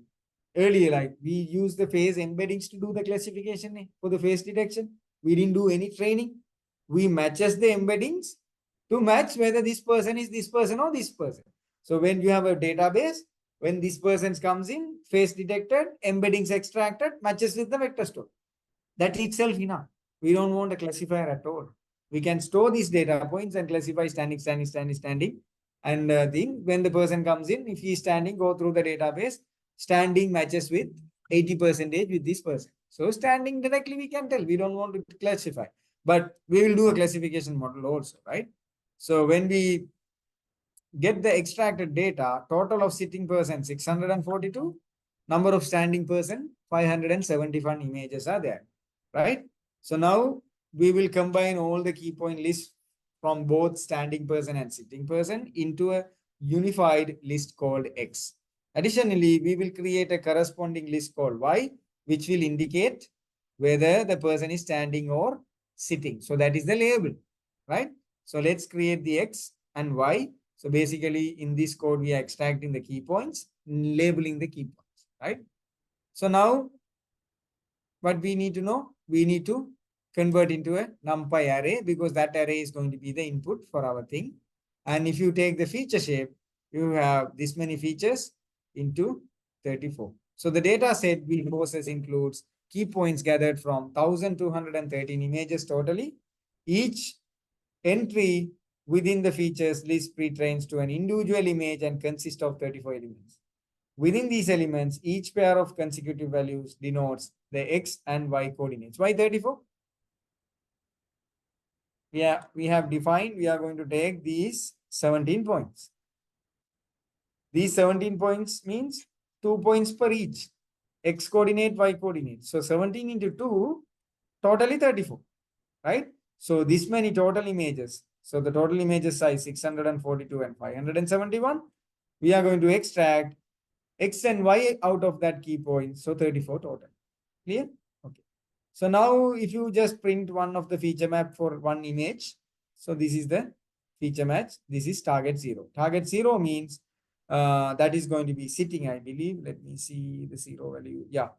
earlier, like we use the face embeddings to do the classification for the face detection. We didn't do any training. We matches the embeddings to match whether this person is this person or this person. So when you have a database, when this person comes in, face detected, embeddings extracted, matches with the vector store. That itself enough. We don't want a classifier at all. We can store these data points and classify standing, standing, standing, standing. And when the person comes in, if he is standing, go through the database, standing matches with 80% with this person. So standing directly we can tell. We don't want to classify. But we will do a classification model also, right? So when we get the extracted data, total of sitting person 642, number of standing person 571 images are there, right? So now we will combine all the key point lists from both standing person and sitting person into a unified list called X. Additionally, we will create a corresponding list called Y, which will indicate whether the person is standing or sitting. So that is the label, right? So let's create the X and Y. So basically in this code, we are extracting the key points, labeling the key points, right? So now what we need to know, we need to convert into a NumPy array because that array is going to be the input for our thing. And if you take the feature shape, you have this many features into 34. So the data set we process includes key points gathered from 1,213 images totally Each entry within the features list pre-trains to an individual image and consists of 34 elements. Within these elements, each pair of consecutive values denotes the X and Y coordinates. Why 34? We have defined, we are going to take these 17 points. These 17 points means 2 points per each. X coordinate, Y coordinate. So 17 into 2, totally 34, right? So this many total images. So the total images size 642 and 571. We are going to extract X and Y out of that key point. So 34 total. Clear? Okay. So now if you just print one of the feature map for one image. So this is the feature match. This is target 0. Target 0 means that is going to be sitting, I believe. Let me see the 0 value. Yeah.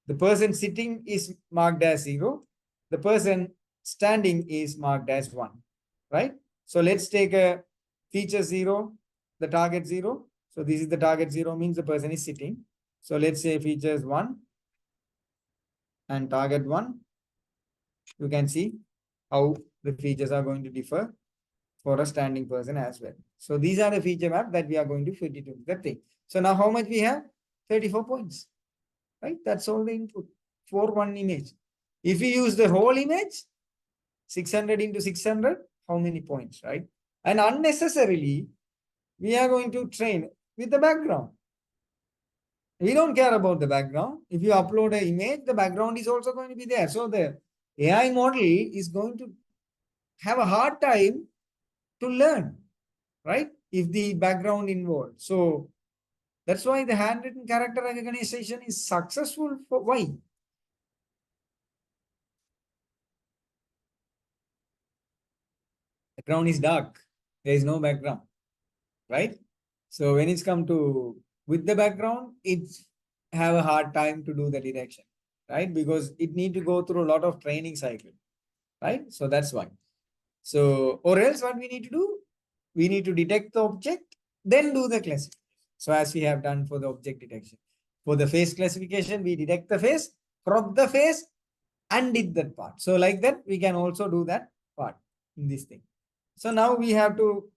The person sitting is marked as 0. The person standing is marked as 1. Right? So let's take a feature 0, the target 0. So this is the target 0 means the person is sitting. So let's say features 1 and target 1. You can see how the features are going to differ for a standing person as well. So these are the feature map that we are going to fit into the thing. So now how much we have? 34 points, right? That's all the input for one image. If we use the whole image, 600 into 600, how many points, right? And unnecessarily, we are going to train with the background. We don't care about the background. If you upload an image, the background is also going to be there. So the AI model is going to have a hard time to learn, right? If the background involved. So that's why the handwritten character recognition is successful. For why? Background is dark. There is no background, right? So when it's come to with the background, it's have a hard time to do the detection, right? Because it need to go through a lot of training cycle, right? So that's why. So, or else what we need to do? We need to detect the object, then do the classification. So as we have done for the object detection. For the face classification, we detect the face, crop the face, and did that part. So like that, we can also do that part in this thing. So now we have to,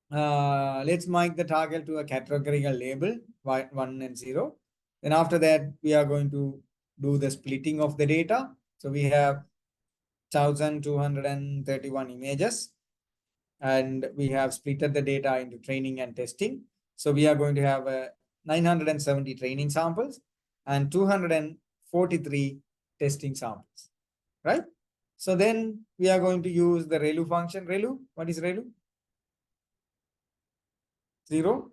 let's mark the target to a categorical label, 1 and 0. Then after that, we are going to do the splitting of the data. So we have 1,231 images. And we have splitted the data into training and testing. So we are going to have 970 training samples and 243 testing samples, right? So then we are going to use the ReLU function. ReLU, what is ReLU? 0,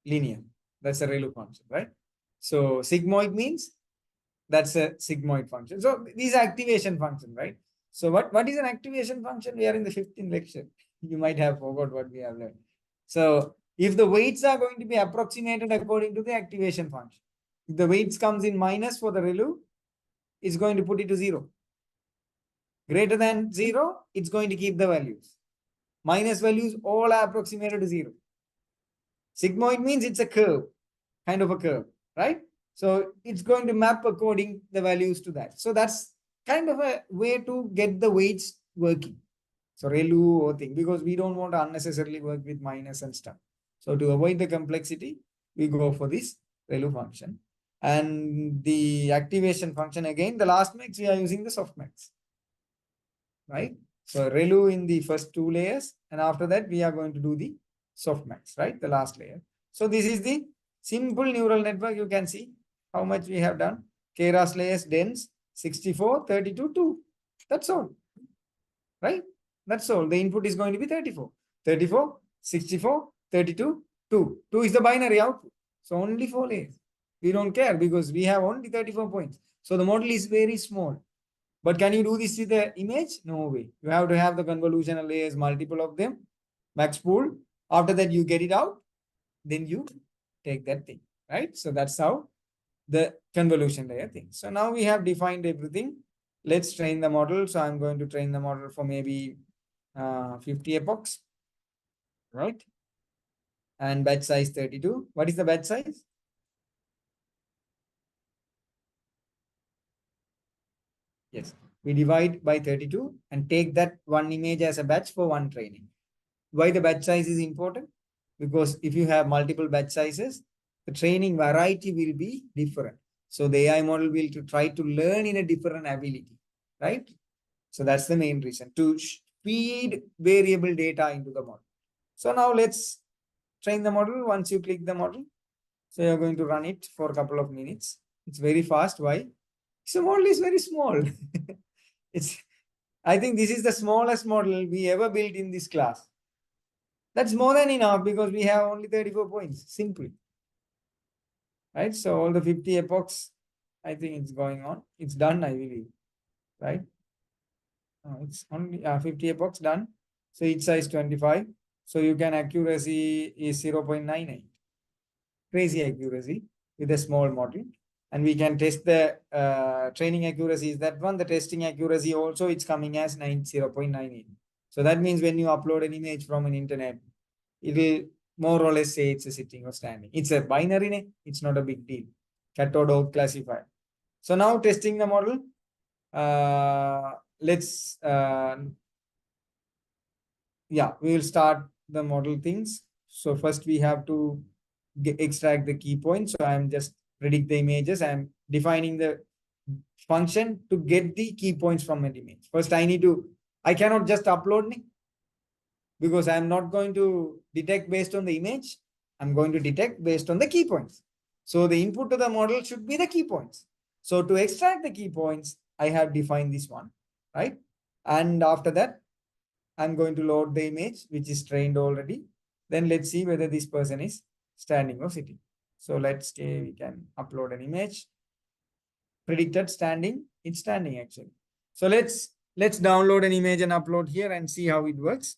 linear. That's a ReLU function, right? So sigmoid means that's a sigmoid function. So these are activation function, right? So what is an activation function? We are in the 15th lecture. You might have forgot what we have learned. So if the weights are going to be approximated according to the activation function, if the weights comes in minus for the ReLU, it's going to put it to 0. Greater than 0, it's going to keep the values. Minus values all are approximated to 0. Sigmoid means it's a curve, kind of a curve, right? So it's going to map according the values to that. So that's kind of a way to get the weights working. So ReLU or thing, because we don't want to unnecessarily work with minus and stuff. So to avoid the complexity, we go for this ReLU function. And the activation function, again, the last max, we are using the softmax, right? So ReLU in the first 2 layers, and after that, we are going to do the softmax, right? The last layer. So this is the simple neural network. You can see how much we have done. Keras layers dense 64, 32, 2. That's all, right? That's all. The input is going to be 34. 34, 64, 32, 2. 2 is the binary output. So only 4 layers. We don't care because we have only 34 points. So the model is very small. But can you do this with the image? No way. You have to have the convolutional layers, multiple of them, max pool. After that, you get it out. Then you take that thing, right? So that's how the convolution layer thing. So now we have defined everything. Let's train the model. So I'm going to train the model for maybe 50 epochs, right? And batch size 32. What is the batch size? Yes. We divide by 32 and take that one image as a batch for one training. Why the batch size is important? Because if you have multiple batch sizes, the training variety will be different. So the AI model will to try to learn in a different ability, right? So that's the main reason to feed variable data into the model. So now let's train the model. Once you click the model, so you're going to run it for a couple of minutes. It's very fast. Why? So model is very small. It's I think this is the smallest model we ever built in this class. That's more than enough because we have only 34 points, simply. Right? So all the 50 epochs, I think it's going on. It's done, I believe. Right? It's only 50 epochs done. So each size 25. So you can accuracy is 0.98. Crazy accuracy with a small model. And we can test the training accuracy is that one. The testing accuracy also it's coming as 0.98. So that means when you upload an image from an internet, it will more or less say it's a sitting or standing. It's a binary name. It's not a big deal. Cat or dog classifier. So now testing the model. Let's yeah, we will start the model things. So first we have to extract the key points. So I'm just predict the images. I'm defining the function to get the key points from an image. First I cannot just upload because I'm not going to detect based on the image. I'm going to detect based on the key points. So the input to the model should be the key points. So to extract the key points, I have defined this one, right? And after that, I'm going to load the image, which is trained already. Then let's see whether this person is standing or sitting. So let's say we can upload an image. Predicted standing, it's standing actually. So let's download an image and upload here and see how it works.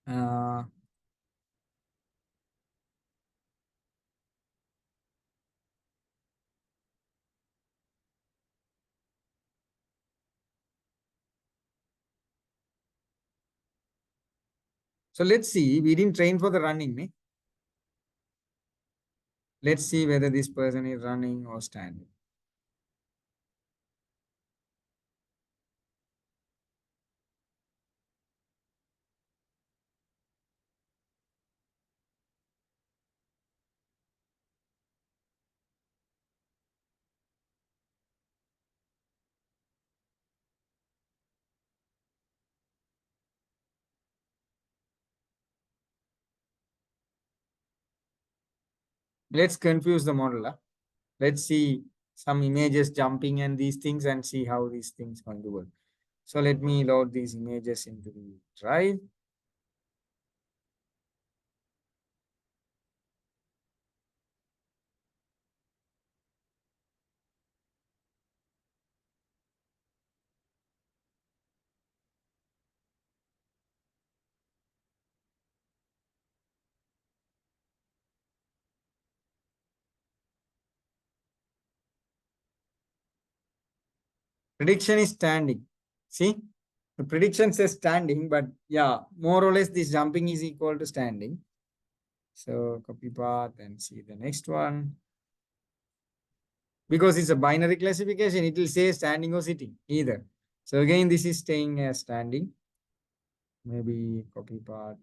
Uh, So let's see. We didn't train for the running. Ne? Let's see whether this person is running or standing. Let's confuse the model. Huh? Let's see some images jumping and these things and see how these things going to work. So let me load these images into the drive. Prediction is standing. See, the prediction says standing, but yeah, more or less this jumping is equal to standing. So copy path and see the next one. Because it's a binary classification, it will say standing or sitting, either. So again, this is staying as standing. Maybe copy path.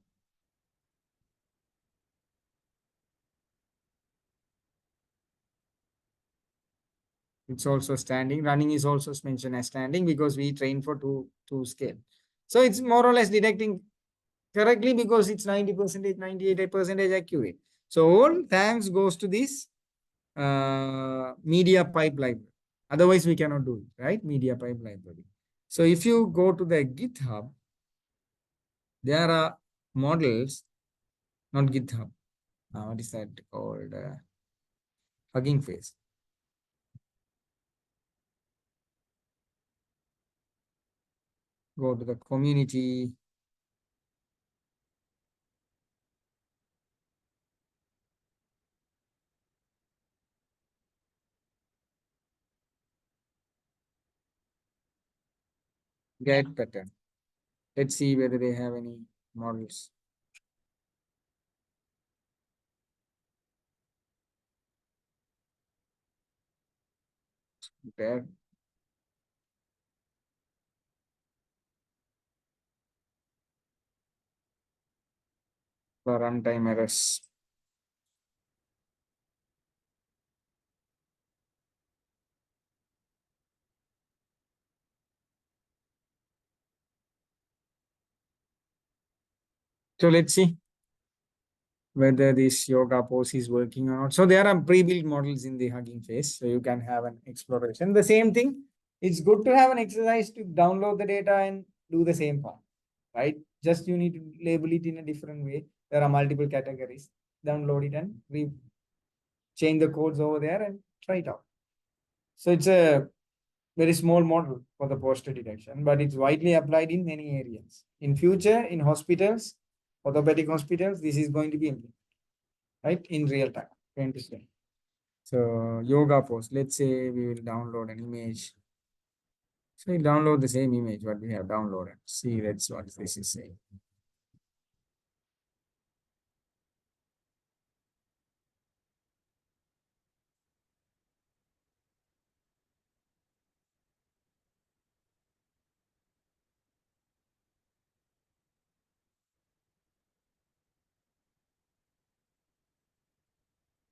It's also standing. Running is also mentioned as standing because we train for two scale. So it's more or less detecting correctly because it's 90%, 98% accurate. So all thanks goes to this media pipe library. Otherwise, we cannot do it, right? Media pipe library. So if you go to the GitHub, there are models, not GitHub. What is that called? Hugging Face. Go to the community. Get pattern. Let's see whether they have any models. There. the runtime errors. So let's see whether this yoga pose is working or not. So there are pre-built models in the Hugging Face, so you can have an exploration. The same thing, it's good to have an exercise to download the data and do the same part, right? Just you need to label it in a different way. There are multiple categories. Download it and change the codes over there and try it out. So it's a very small model for the posture detection, but it's widely applied in many areas. In future, in hospitals, orthopedic hospitals, this is going to be implemented, right, in real time. Interesting. So yoga pose. Let's say we will download an image. So we download the same image what we have downloaded. See, that's what this is saying.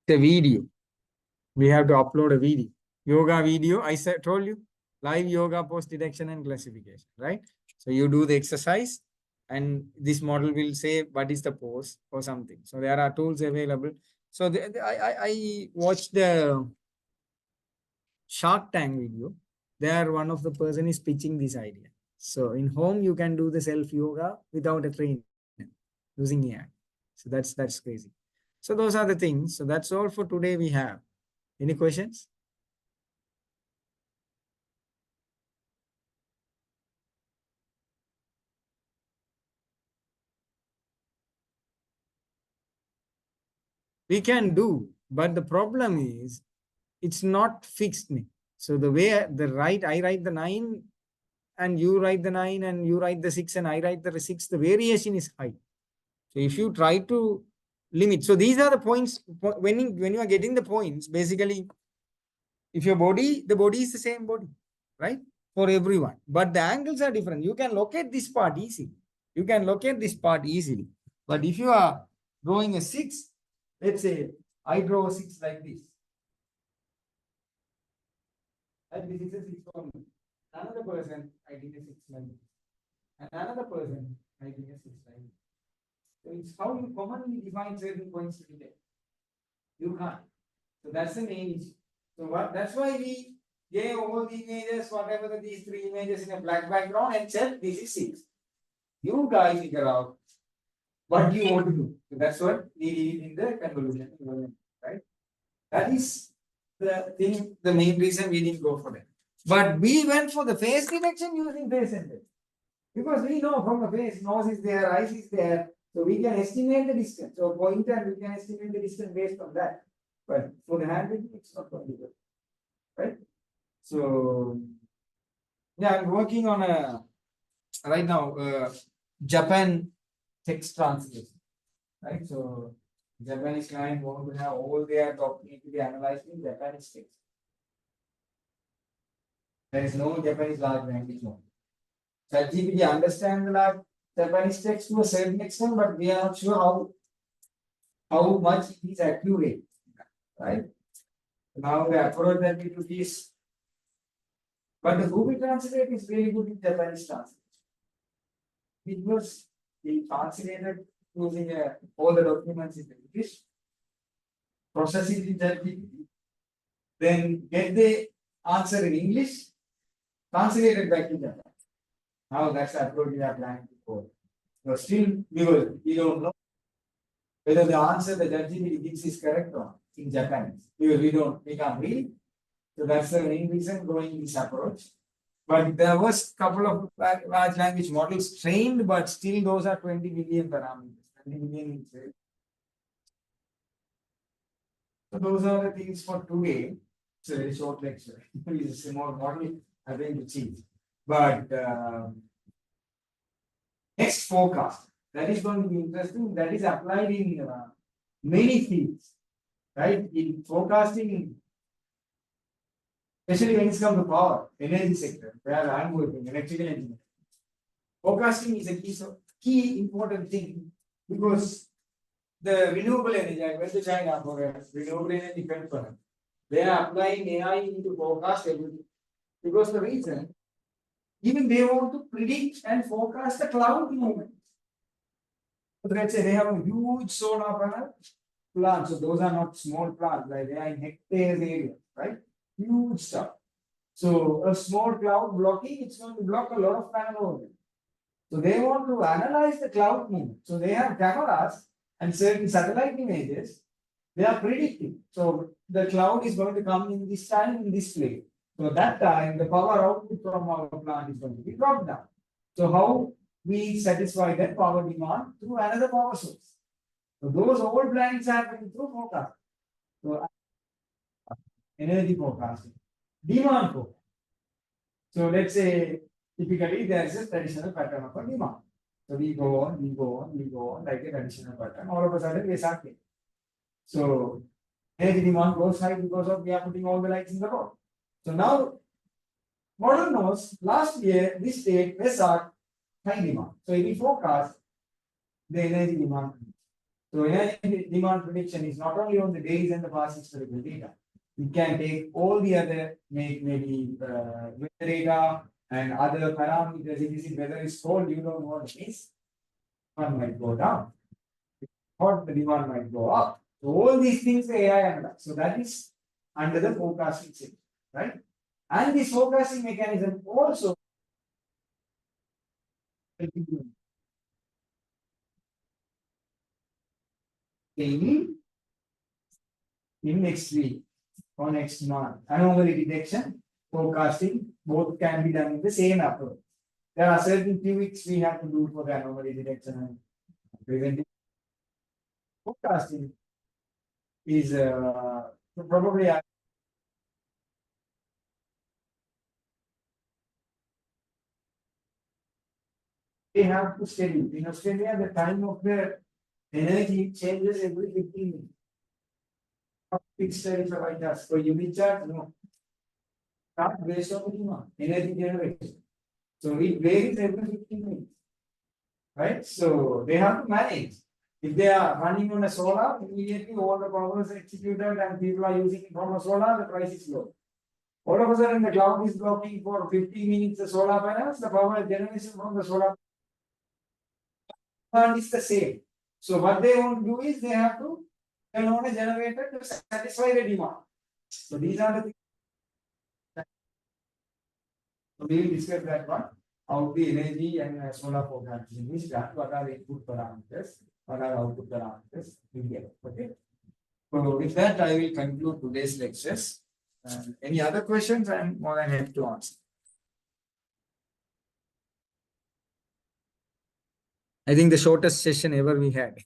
The video. We have to upload a video. Yoga video, I said, told you, live yoga pose detection and classification, right? So you do the exercise and this model will say what is the pose or something. So there are tools available. So I watched the Shark Tank video. There one of the person is pitching this idea. So in home, you can do the self yoga without a trainer using AI. So that's crazy. So those are the things. So that's all for today we have. Any questions? We can do, but the problem is it's not fixed. So the way I write the 9 and you write the 9 and you write the 6 and I write the 6, the variation is high. So if you try to limit, so these are the points when you are getting the points, basically, if your body, the body is the same body, right? For everyone, but the angles are different. You can locate this part easily. You can locate this part easily. But if you are drawing a 6, let's say I draw a 6 like this. And this is a 6 for me. Another person, I did a 6 like this. And another person, I did a 6 like this. So it's how you commonly define certain points to detect. You can't. So that's the main issue. So that's why we gave all the images, whatever these 3 images in a black background and said this is 6. You guys figure out what you want to do. So that's what we did in the convolution, right? That is the thing, the main reason we didn't go for that. But we went for the face detection using face center. Because we know from the face, nose is there, eyes is there. So we can estimate the distance. So point and we can estimate the distance based on that. But for the handwriting, it's not possible. Right? So yeah, I'm working on a right now Japan text translation. Right? So Japanese client want to have all their document to be analyzed in Japanese text. There is no Japanese large language model. ChatGPT understands the large Japanese text to a certain extent, but we are not sure how much it is accurate. Right? Now the approach that we took is, but the Google Translate is really good in Japanese translation. It was translated using all the documents in English, process it in ChatGPT, then get the answer in English, translate it back to Japan. Now that's the approach we are planning to go. So still, we don't know whether the answer the ChatGPT gives is correct or not in Japanese. Because we can't read. So that's the main reason going this approach. But there was a couple of large language models trained, but still those are 20 billion parameters. 20 billion. So those are the things for today. It's a very short lecture. It's a small model I'm going to teach. But next forecast, that is going to be interesting. That is applied in many fields, right? In forecasting, especially when it comes to power, energy sector, where I'm working, electrical engineering. Forecasting is a key important thing because the renewable energy. I went to China for a renewable energy conference. They are applying AI into forecast everything. Because the reason, even they want to predict and forecast the cloud movement. So let's say they have a huge solar panel plants. So those are not small plants, like they are in hectares area, right? Huge stuff. So a small cloud blocking, it's going to block a lot of panel over there. So they want to analyze the cloud movement. So they have cameras and certain satellite images. They are predicting. So the cloud is going to come in this time in this place. So that time the power output from our plant is going to be dropped down. So how we satisfy that power demand through another power source. So those old plannings are happening through forecast. So energy forecasting, demand forecasting. So let's say typically there is a traditional pattern of a demand. So we go on, we go on, we go on like a traditional pattern. All of a sudden we start getting. So energy demand goes high because of we are putting all the lights in the road. So now model knows last year this date we saw high demand. So if we forecast the energy demand. So energy demand prediction is not only on the days and the past historical data. We can take all the other maybe weather data and other parameters. If you see whether it's cold, you don't know what it is. Demand might go down. Or the demand might go up. So all these things the AI analyze. So that is under the forecasting system, right? And this forecasting mechanism also in next week or next month. Anomaly detection, forecasting, both can be done in the same approach. There are certain tweaks we have to do for the anomaly detection and preventing. Forecasting is probably they have to study. In Australia, the time of the energy changes every 15 minutes. Fixed tariff like that. So unit charge, no. Not based on the demand, energy generation. So it varies every 15 minutes. Right? So they have to manage. If they are running on a solar, immediately all the power is executed and people are using it from a solar, the price is low. All of a sudden, the cloud is blocking for 50 minutes the solar panels, the power generation from the solar plant is the same. So what they want to do is they have to turn on a generator to satisfy the demand. So these are the things. So we will discuss that one. How the energy and solar forecasting is done. What are the input parameters? What are output parameters? Okay. So with that, I will conclude today's lectures. Any other questions? I'm more than happy to answer. I think the shortest session ever we had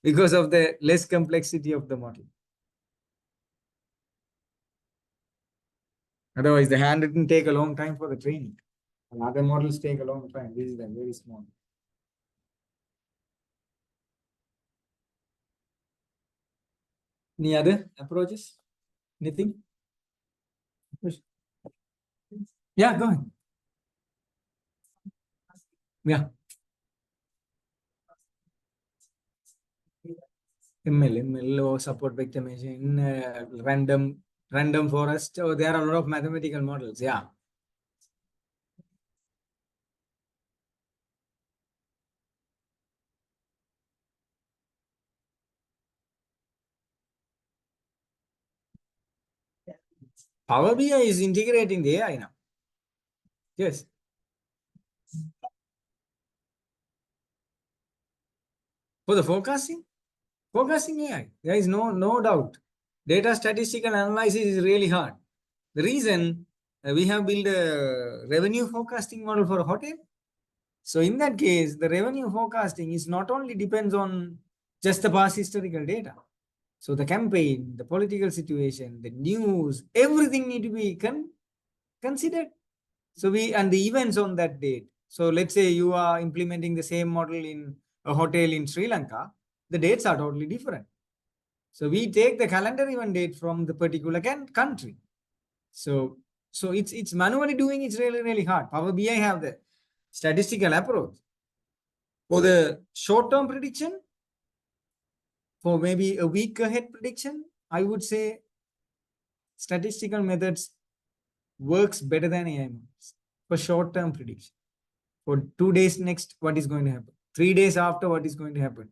because of the less complexity of the model. Otherwise, the handwritten take a long time for the training. And other models take a long time. This is very small. Any other approaches? Anything? Yeah, go ahead. Yeah. ML or support vector machine, random forest. Oh, there are a lot of mathematical models. Yeah. Power BI is integrating the AI now. Yes. For the forecasting AI, there is no doubt. Data statistical analysis is really hard. The reason we have built a revenue forecasting model for a hotel. So in that case, the revenue forecasting is not only depends on just the past historical data. So the campaign, the political situation, the news, everything need to be considered. So and the events on that date. So let's say you are implementing the same model in a hotel in Sri Lanka, the dates are totally different. So we take the calendar event date from the particular country. So it's manually doing it's really hard. Power BI have the statistical approach. For the short-term prediction, for maybe a week ahead prediction, I would say statistical methods works better than AI models for short-term prediction. For 2 days next, what is going to happen? 3 days after, what is going to happen?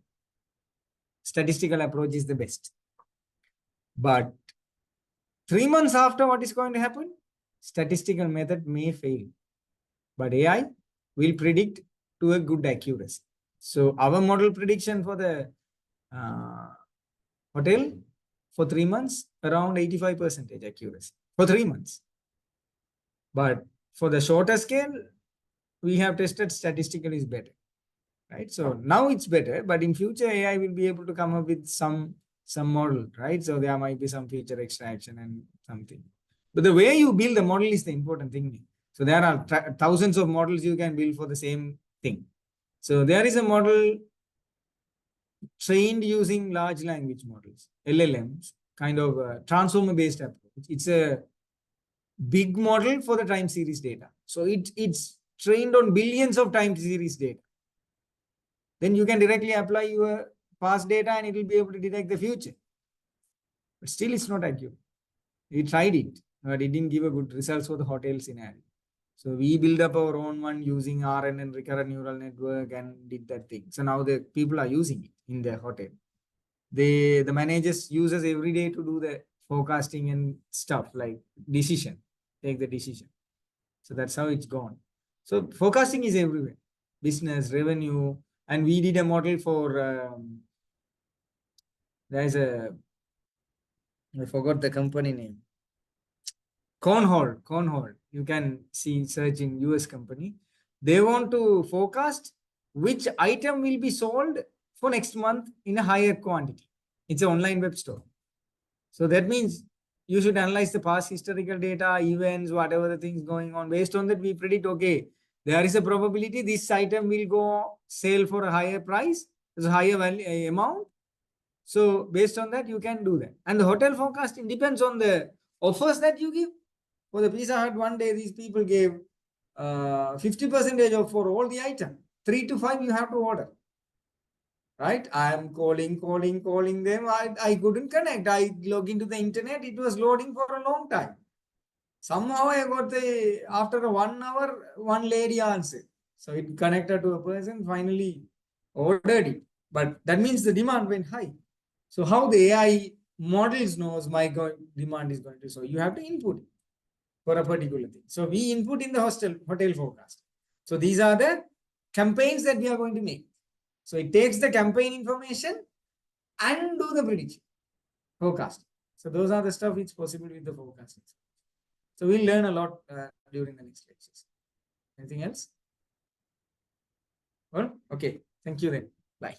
Statistical approach is the best. But 3 months after, what is going to happen? Statistical method may fail. But AI will predict to a good accuracy. So our model prediction for the hotel for 3 months, around 85% accuracy for 3 months. But for the shorter scale, we have tested statistical is better, right? So now it's better, but in future AI will be able to come up with some model, right? So there might be some feature extraction and something. But the way you build the model is the important thing. So there are thousands of models you can build for the same thing. So there is a model trained using large language models, LLMs, kind of a transformer-based approach. It's a big model for the time series data. So it's trained on billions of time series data. Then you can directly apply your past data and it will be able to detect the future. But still, it's not accurate. We tried it, but it didn't give a good results for the hotel scenario. So we build up our own one using RNN, recurrent neural network, and did that thing. So now the people are using it in their hotel. The managers uses every day to do the forecasting and stuff like decision, take the decision. So that's how it's gone. So forecasting is everywhere, business, revenue, and we did a model for, there's a, I forgot the company name. Cornhold. You can see search in US company. They want to forecast which item will be sold for next month in a higher quantity. It's an online web store. So that means you should analyze the past historical data, events, whatever the things going on. Based on that, we predict, okay, there is a probability this item will go sell for a higher price, there's a higher value amount. So based on that, you can do that. And the hotel forecasting depends on the offers that you give. For the Pizza Hut, one day these people gave 50% off for all the item. 3 to 5 you have to order. Right? I am calling them. I couldn't connect. I log into the internet. It was loading for a long time. Somehow I got after 1 hour, one lady answered. So it connected to a person, finally ordered it. But that means the demand went high. So how the AI models knows my demand is going to, so you have to input it for a particular thing. So we input in the hotel forecast. So these are the campaigns that we are going to make. So it takes the campaign information and do the prediction, forecast. So those are the stuff which is possible with the forecasting. So we'll learn a lot during the next lectures. Anything else? Well, okay. Thank you then. Bye.